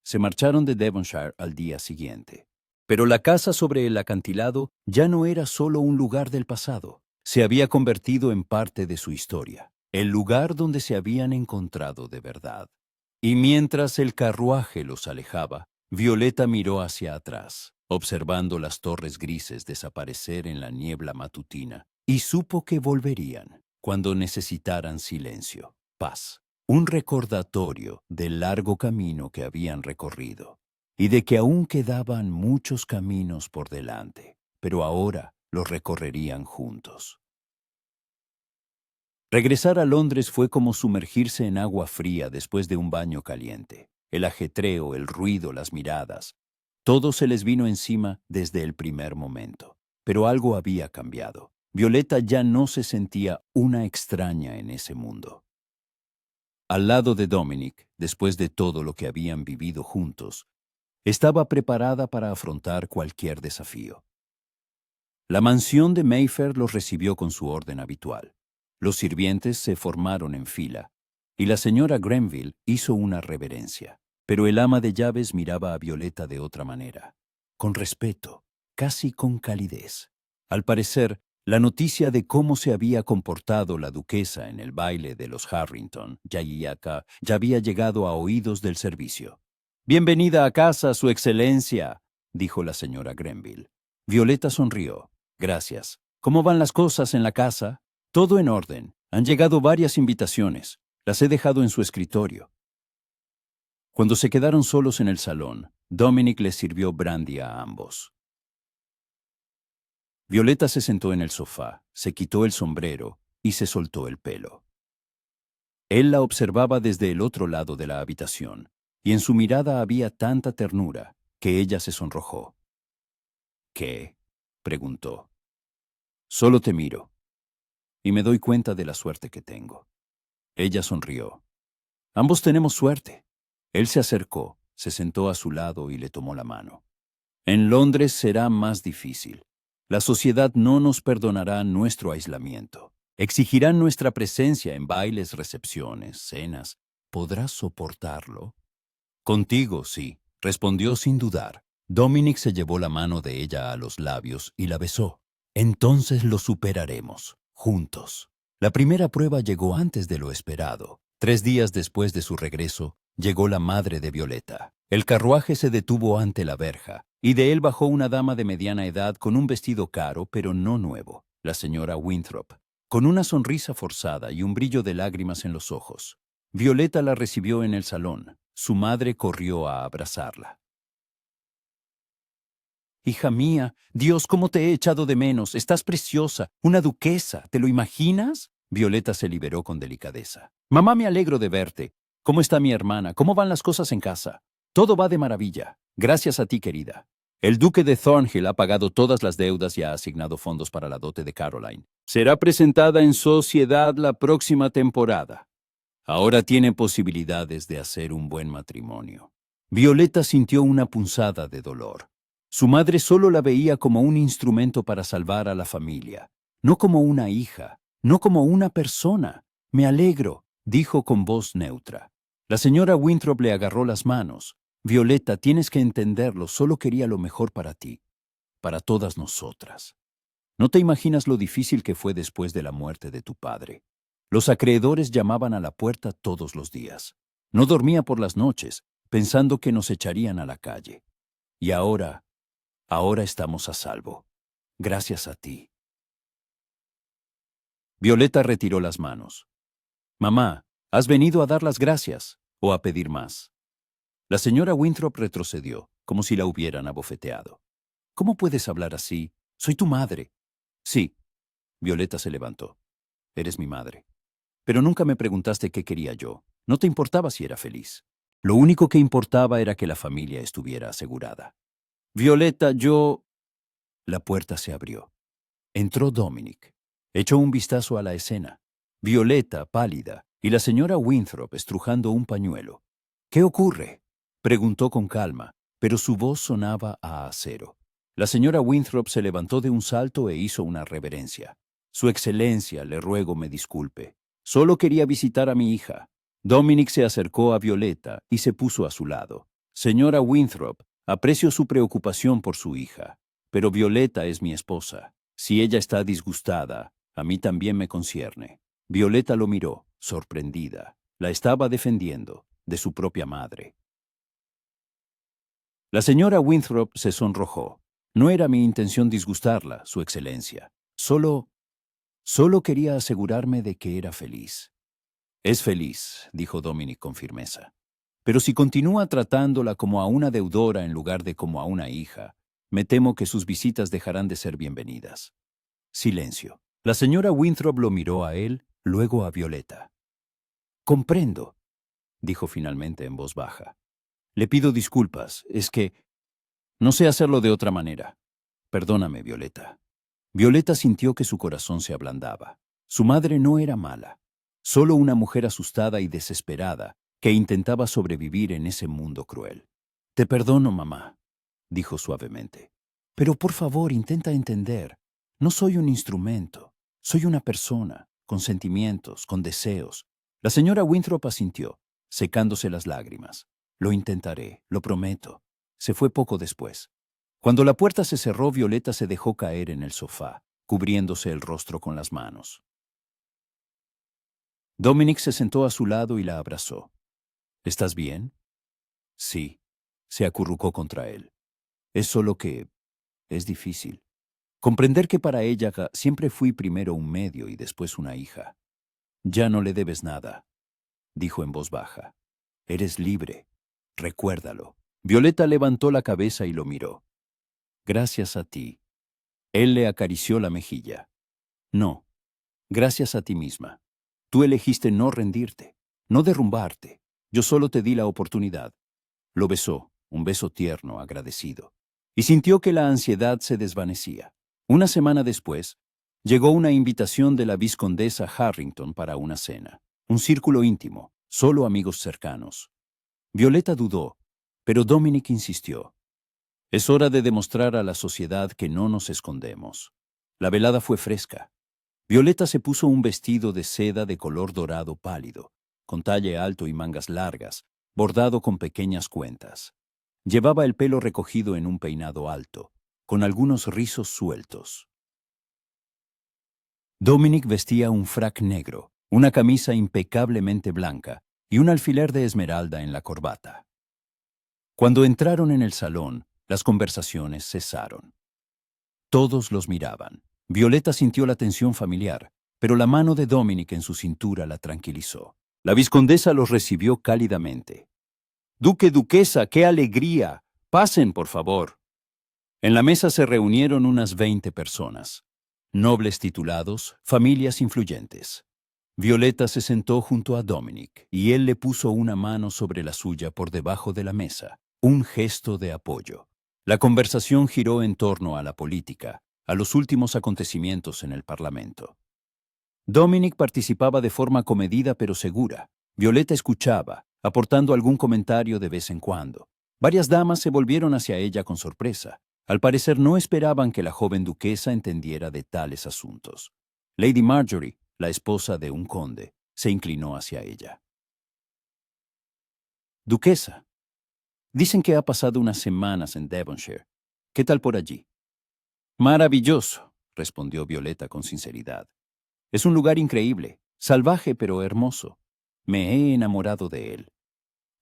Se marcharon de Devonshire al día siguiente. Pero la casa sobre el acantilado ya no era solo un lugar del pasado. Se había convertido en parte de su historia, el lugar donde se habían encontrado de verdad. Y mientras el carruaje los alejaba, Violeta miró hacia atrás, observando las torres grises desaparecer en la niebla matutina, y supo que volverían cuando necesitaran silencio, paz, un recordatorio del largo camino que habían recorrido y de que aún quedaban muchos caminos por delante, pero ahora los recorrerían juntos. Regresar a Londres fue como sumergirse en agua fría después de un baño caliente. El ajetreo, el ruido, las miradas, todo se les vino encima desde el primer momento. Pero algo había cambiado. Violeta ya no se sentía una extraña en ese mundo. Al lado de Dominic, después de todo lo que habían vivido juntos, estaba preparada para afrontar cualquier desafío. La mansión de Mayfair los recibió con su orden habitual. Los sirvientes se formaron en fila, y la señora Grenville hizo una reverencia. Pero el ama de llaves miraba a Violeta de otra manera, con respeto, casi con calidez. Al parecer, la noticia de cómo se había comportado la duquesa en el baile de los Harrington ya había llegado a oídos del servicio. «Bienvenida a casa, Su Excelencia», dijo la señora Grenville. Violeta sonrió. «Gracias. ¿Cómo van las cosas en la casa?» «Todo en orden. Han llegado varias invitaciones. Las he dejado en su escritorio. Cuando se quedaron solos en el salón, Dominic les sirvió brandy a ambos. Violeta se sentó en el sofá, se quitó el sombrero y se soltó el pelo. Él la observaba desde el otro lado de la habitación, y en su mirada había tanta ternura que ella se sonrojó. ¿Qué? Preguntó. Solo te miro, y me doy cuenta de la suerte que tengo. Ella sonrió. Ambos tenemos suerte. Él se acercó, se sentó a su lado y le tomó la mano. En Londres será más difícil. La sociedad no nos perdonará nuestro aislamiento. Exigirán nuestra presencia en bailes, recepciones, cenas. ¿Podrás soportarlo? Contigo, sí, respondió sin dudar. Dominic se llevó la mano de ella a los labios y la besó. Entonces lo superaremos, juntos. La primera prueba llegó antes de lo esperado. 3 días después de su regreso, llegó la madre de Violeta. El carruaje se detuvo ante la verja, y de él bajó una dama de mediana edad con un vestido caro, pero no nuevo, la señora Winthrop, con una sonrisa forzada y un brillo de lágrimas en los ojos. Violeta la recibió en el salón. Su madre corrió a abrazarla. Hija mía, Dios, cómo te he echado de menos. Estás preciosa, una duquesa, ¿te lo imaginas? Violeta se liberó con delicadeza. Mamá, me alegro de verte. ¿Cómo está mi hermana? ¿Cómo van las cosas en casa? Todo va de maravilla. Gracias a ti, querida. El duque de Thornhill ha pagado todas las deudas y ha asignado fondos para la dote de Caroline. Será presentada en sociedad la próxima temporada. Ahora tiene posibilidades de hacer un buen matrimonio. Violeta sintió una punzada de dolor. Su madre solo la veía como un instrumento para salvar a la familia, no como una hija, no como una persona. Me alegro, dijo con voz neutra. La señora Winthrop le agarró las manos. Violeta, tienes que entenderlo, solo quería lo mejor para ti, para todas nosotras. No te imaginas lo difícil que fue después de la muerte de tu padre. Los acreedores llamaban a la puerta todos los días. No dormía por las noches, pensando que nos echarían a la calle. Y ahora estamos a salvo. Gracias a ti. Violeta retiró las manos. Mamá, ¿has venido a dar las gracias o a pedir más? La señora Winthrop retrocedió, como si la hubieran abofeteado. ¿Cómo puedes hablar así? Soy tu madre. Sí. Violeta se levantó. Eres mi madre. Pero nunca me preguntaste qué quería yo. No te importaba si era feliz. Lo único que importaba era que la familia estuviera asegurada. Violeta, yo... La puerta se abrió. Entró Dominic. Echó un vistazo a la escena. Violeta, pálida, y la señora Winthrop estrujando un pañuelo. ¿Qué ocurre? Preguntó con calma, pero su voz sonaba a acero. La señora Winthrop se levantó de un salto e hizo una reverencia. Su excelencia, le ruego me disculpe. Solo quería visitar a mi hija. Dominic se acercó a Violeta y se puso a su lado. Señora Winthrop, aprecio su preocupación por su hija, pero Violeta es mi esposa. Si ella está disgustada, a mí también me concierne. Violeta lo miró, sorprendida. La estaba defendiendo, de su propia madre. La señora Winthrop se sonrojó. No era mi intención disgustarla, Su Excelencia. Solo quería asegurarme de que era feliz. Es feliz, dijo Dominic con firmeza. Pero si continúa tratándola como a una deudora en lugar de como a una hija, me temo que sus visitas dejarán de ser bienvenidas. Silencio. La señora Winthrop lo miró a él, luego a Violeta. Comprendo, dijo finalmente en voz baja. Le pido disculpas, es que no sé hacerlo de otra manera. Perdóname, Violeta. Violeta sintió que su corazón se ablandaba. Su madre no era mala, solo una mujer asustada y desesperada que intentaba sobrevivir en ese mundo cruel. Te perdono, mamá, dijo suavemente. Pero por favor, intenta entender. No soy un instrumento. Soy una persona, con sentimientos, con deseos. La señora Winthrop asintió, secándose las lágrimas. Lo intentaré, lo prometo. Se fue poco después. Cuando la puerta se cerró, Violeta se dejó caer en el sofá, cubriéndose el rostro con las manos. Dominic se sentó a su lado y la abrazó. ¿Estás bien? Sí. Se acurrucó contra él. Es solo que es difícil. Comprender que para ella siempre fui primero un medio y después una hija. Ya no le debes nada. dijo en voz baja. Eres libre. Recuérdalo. Violeta levantó la cabeza y lo miró. Gracias a ti. Él le acarició la mejilla. No, gracias a ti misma. Tú elegiste no rendirte, no derrumbarte. Yo solo te di la oportunidad. Lo besó, un beso tierno, agradecido, y sintió que la ansiedad se desvanecía. Una semana después, llegó una invitación de la vizcondesa Harrington para una cena. Un círculo íntimo, solo amigos cercanos. Violeta dudó, pero Dominic insistió. Es hora de demostrar a la sociedad que no nos escondemos. La velada fue fresca. Violeta se puso un vestido de seda de color dorado pálido, con talle alto y mangas largas, bordado con pequeñas cuentas. Llevaba el pelo recogido en un peinado alto, con algunos rizos sueltos. Dominic vestía un frac negro, una camisa impecablemente blanca y un alfiler de esmeralda en la corbata. Cuando entraron en el salón, las conversaciones cesaron. Todos los miraban. Violeta sintió la tensión familiar, pero la mano de Dominic en su cintura la tranquilizó. La vizcondesa los recibió cálidamente. «Duque, duquesa, qué alegría. Pasen, por favor». En la mesa se reunieron unas 20 personas. Nobles titulados, familias influyentes. Violeta se sentó junto a Dominic y él le puso una mano sobre la suya por debajo de la mesa, un gesto de apoyo. La conversación giró en torno a la política, a los últimos acontecimientos en el Parlamento. Dominic participaba de forma comedida pero segura. Violeta escuchaba, aportando algún comentario de vez en cuando. Varias damas se volvieron hacia ella con sorpresa. Al parecer no esperaban que la joven duquesa entendiera de tales asuntos. Lady Marjorie, la esposa de un conde, se inclinó hacia ella. «Duquesa, dicen que ha pasado unas semanas en Devonshire. ¿Qué tal por allí?» «Maravilloso», respondió Violeta con sinceridad. «Es un lugar increíble, salvaje pero hermoso. Me he enamorado de él».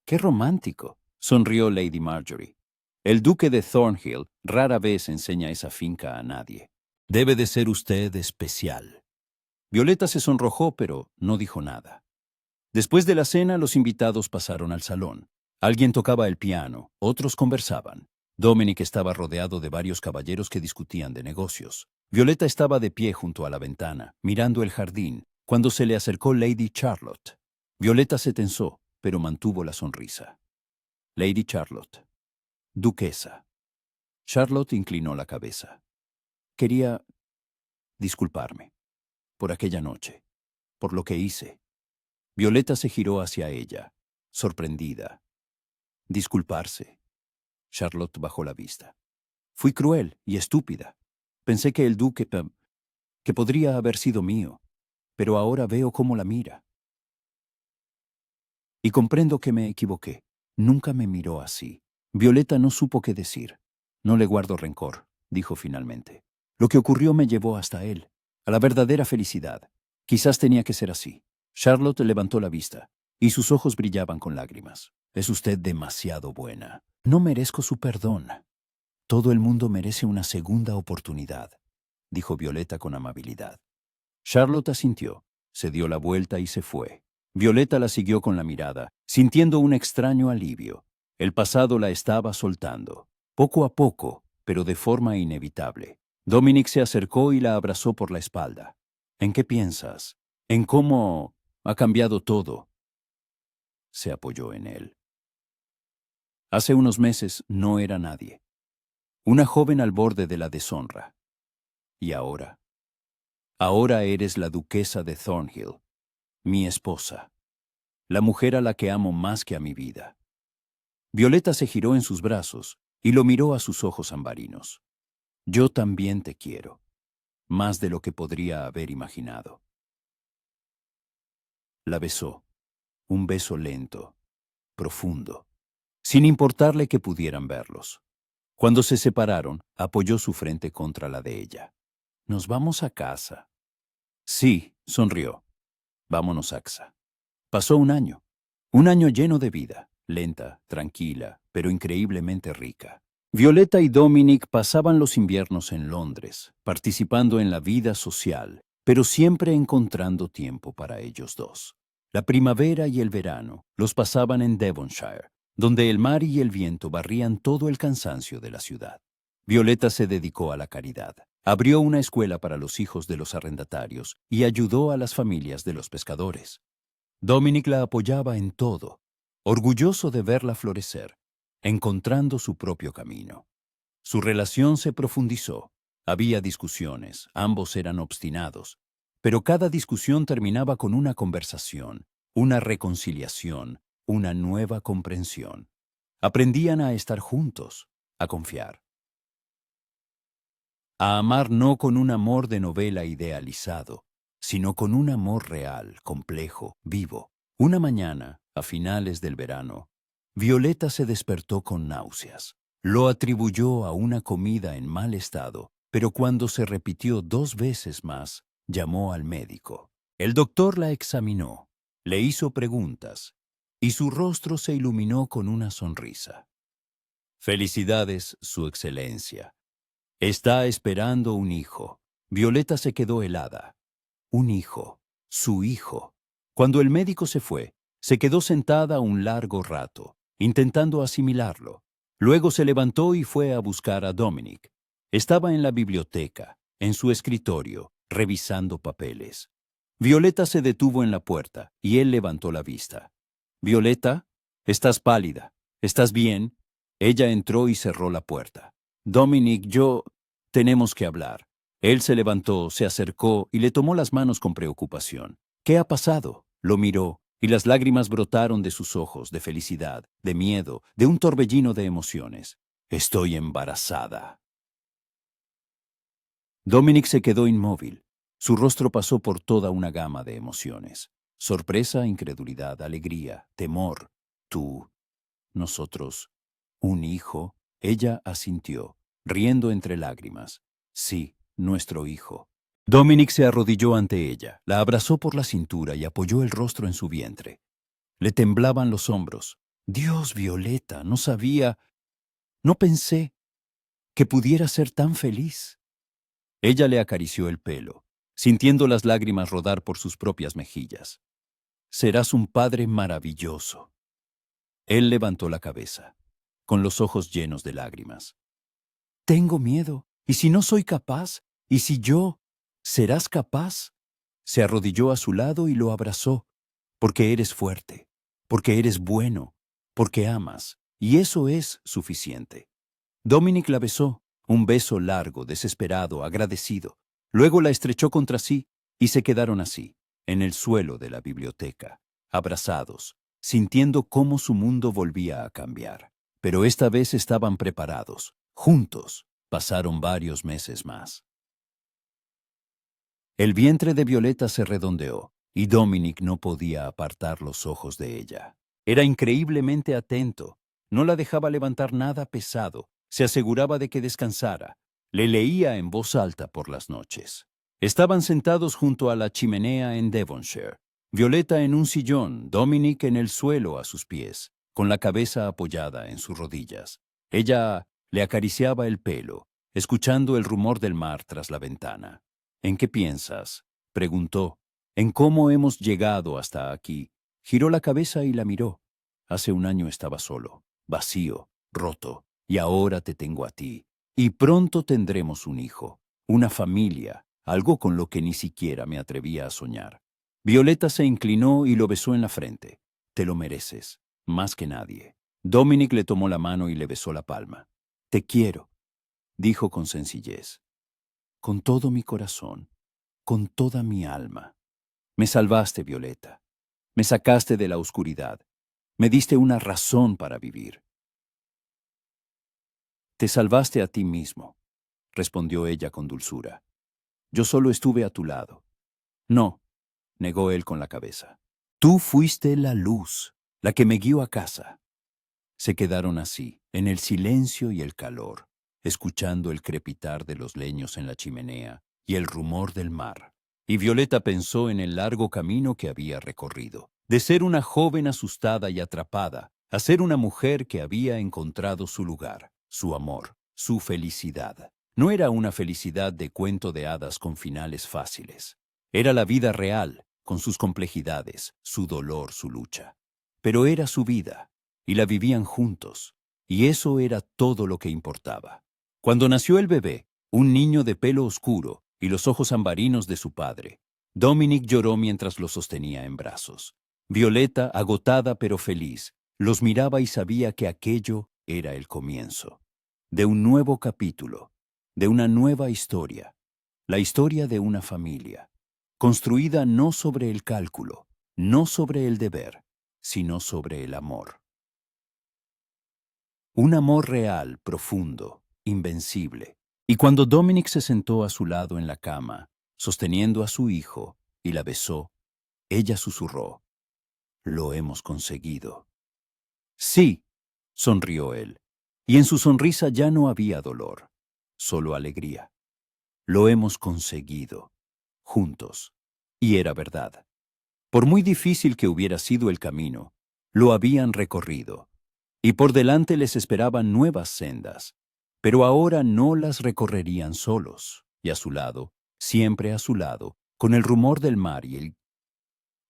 «Qué romántico», sonrió Lady Marjorie. «El duque de Thornhill rara vez enseña esa finca a nadie. Debe de ser usted especial». Violeta se sonrojó, pero no dijo nada. Después de la cena, los invitados pasaron al salón. Alguien tocaba el piano, otros conversaban. Dominic estaba rodeado de varios caballeros que discutían de negocios. Violeta estaba de pie junto a la ventana, mirando el jardín, cuando se le acercó Lady Charlotte. Violeta se tensó, pero mantuvo la sonrisa. Lady Charlotte. Duquesa. Charlotte inclinó la cabeza. Quería disculparme por aquella noche, por lo que hice. Violeta se giró hacia ella, sorprendida. Disculparse. Charlotte bajó la vista. Fui cruel y estúpida. Pensé que el duque que podría haber sido mío, pero ahora veo cómo la mira. Y comprendo que me equivoqué. Nunca me miró así. Violeta no supo qué decir. No le guardo rencor, dijo finalmente. Lo que ocurrió me llevó hasta él, a la verdadera felicidad. Quizás tenía que ser así. Charlotte levantó la vista, y sus ojos brillaban con lágrimas. Es usted demasiado buena. No merezco su perdón. Todo el mundo merece una segunda oportunidad, dijo Violeta con amabilidad. Charlotte asintió, se dio la vuelta y se fue. Violeta la siguió con la mirada, sintiendo un extraño alivio. El pasado la estaba soltando, poco a poco, pero de forma inevitable. Dominic se acercó y la abrazó por la espalda. ¿En qué piensas? ¿En cómo ha cambiado todo? Se apoyó en él. Hace unos meses no era nadie. Una joven al borde de la deshonra. ¿Y ahora? Ahora eres la duquesa de Thornhill, mi esposa, la mujer a la que amo más que a mi vida. Violeta se giró en sus brazos y lo miró a sus ojos ambarinos. Yo también te quiero, más de lo que podría haber imaginado. La besó, un beso lento, profundo, sin importarle que pudieran verlos. Cuando se separaron, apoyó su frente contra la de ella. «Nos vamos a casa». «Sí», sonrió. «Vámonos, Axa». Pasó un año lleno de vida, lenta, tranquila, pero increíblemente rica. Violeta y Dominic pasaban los inviernos en Londres, participando en la vida social, pero siempre encontrando tiempo para ellos dos. La primavera y el verano los pasaban en Devonshire, donde el mar y el viento barrían todo el cansancio de la ciudad. Violeta se dedicó a la caridad. Abrió una escuela para los hijos de los arrendatarios y ayudó a las familias de los pescadores. Dominic la apoyaba en todo, orgulloso de verla florecer, encontrando su propio camino. Su relación se profundizó. Había discusiones, ambos eran obstinados, pero cada discusión terminaba con una conversación, una reconciliación, una nueva comprensión. Aprendían a estar juntos, a confiar. A amar no con un amor de novela idealizado, sino con un amor real, complejo, vivo. Una mañana, a finales del verano, Violeta se despertó con náuseas. Lo atribuyó a una comida en mal estado, pero cuando se repitió 2 veces más, llamó al médico. El doctor la examinó, le hizo preguntas, y su rostro se iluminó con una sonrisa. Felicidades, Su Excelencia. Está esperando un hijo. Violeta se quedó helada. Un hijo, su hijo. Cuando el médico se fue, se quedó sentada un largo rato, intentando asimilarlo. Luego se levantó y fue a buscar a Dominic. Estaba en la biblioteca, en su escritorio, revisando papeles. Violeta se detuvo en la puerta y él levantó la vista. «Violeta, estás pálida. ¿Estás bien?» Ella entró y cerró la puerta. «Dominic, tenemos que hablar». Él se levantó, se acercó y le tomó las manos con preocupación. «¿Qué ha pasado?» Lo miró, y las lágrimas brotaron de sus ojos, de felicidad, de miedo, de un torbellino de emociones. «Estoy embarazada». Dominic se quedó inmóvil. Su rostro pasó por toda una gama de emociones. Sorpresa, incredulidad, alegría, temor. «Tú, nosotros, un hijo». Ella asintió, riendo entre lágrimas. «Sí, nuestro hijo». Dominic se arrodilló ante ella, la abrazó por la cintura y apoyó el rostro en su vientre. Le temblaban los hombros. «Dios, Violeta, no sabía, no pensé que pudiera ser tan feliz». Ella le acarició el pelo, sintiendo las lágrimas rodar por sus propias mejillas. «Serás un padre maravilloso». Él levantó la cabeza, con los ojos llenos de lágrimas. «Tengo miedo. ¿Y si no soy capaz? ¿Y si yo? ¿Serás capaz?» Se arrodilló a su lado y lo abrazó. «Porque eres fuerte, porque eres bueno, porque amas, y eso es suficiente». Dominic la besó, un beso largo, desesperado, agradecido. Luego la estrechó contra sí y se quedaron así, en el suelo de la biblioteca, abrazados, sintiendo cómo su mundo volvía a cambiar. Pero esta vez estaban preparados, juntos. Pasaron varios meses más. El vientre de Violeta se redondeó, y Dominic no podía apartar los ojos de ella. Era increíblemente atento, no la dejaba levantar nada pesado, se aseguraba de que descansara, le leía en voz alta por las noches. Estaban sentados junto a la chimenea en Devonshire, Violeta en un sillón, Dominic en el suelo a sus pies, con la cabeza apoyada en sus rodillas. Ella le acariciaba el pelo, escuchando el rumor del mar tras la ventana. «¿En qué piensas?», preguntó. «¿En cómo hemos llegado hasta aquí?» Giró la cabeza y la miró. «Hace un año estaba solo, vacío, roto, y ahora te tengo a ti. Y pronto tendremos un hijo, una familia, algo con lo que ni siquiera me atrevía a soñar». Violeta se inclinó y lo besó en la frente. «Te lo mereces, más que nadie». Dominic le tomó la mano y le besó la palma. «Te quiero», dijo con sencillez. «Con todo mi corazón, con toda mi alma. Me salvaste, Violeta. Me sacaste de la oscuridad. Me diste una razón para vivir». «Te salvaste a ti mismo», respondió ella con dulzura. «Yo solo estuve a tu lado». «No», negó él con la cabeza. «Tú fuiste la luz, la que me guió a casa». Se quedaron así, en el silencio y el calor, escuchando el crepitar de los leños en la chimenea y el rumor del mar. Y Violeta pensó en el largo camino que había recorrido, de ser una joven asustada y atrapada, a ser una mujer que había encontrado su lugar, su amor, su felicidad. No era una felicidad de cuento de hadas con finales fáciles. Era la vida real, con sus complejidades, su dolor, su lucha. Pero era su vida, y la vivían juntos, y eso era todo lo que importaba. Cuando nació el bebé, un niño de pelo oscuro y los ojos ambarinos de su padre, Dominic lloró mientras lo sostenía en brazos. Violeta, agotada pero feliz, los miraba y sabía que aquello era el comienzo de un nuevo capítulo, de una nueva historia, la historia de una familia, construida no sobre el cálculo, no sobre el deber, sino sobre el amor. Un amor real, profundo, invencible. Y cuando Dominic se sentó a su lado en la cama, sosteniendo a su hijo, y la besó, ella susurró, «Lo hemos conseguido». «Sí», sonrió él, y en su sonrisa ya no había dolor, solo alegría. «Lo hemos conseguido, juntos». Y era verdad. Por muy difícil que hubiera sido el camino, lo habían recorrido, y por delante les esperaban nuevas sendas, pero ahora no las recorrerían solos, y a su lado, siempre a su lado, con el rumor del mar y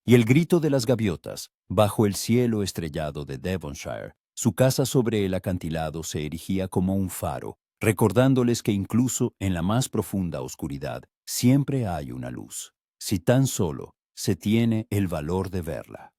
el grito de las gaviotas, bajo el cielo estrellado de Devonshire, su casa sobre el acantilado se erigía como un faro, recordándoles que incluso en la más profunda oscuridad siempre hay una luz, si tan solo se tiene el valor de verla.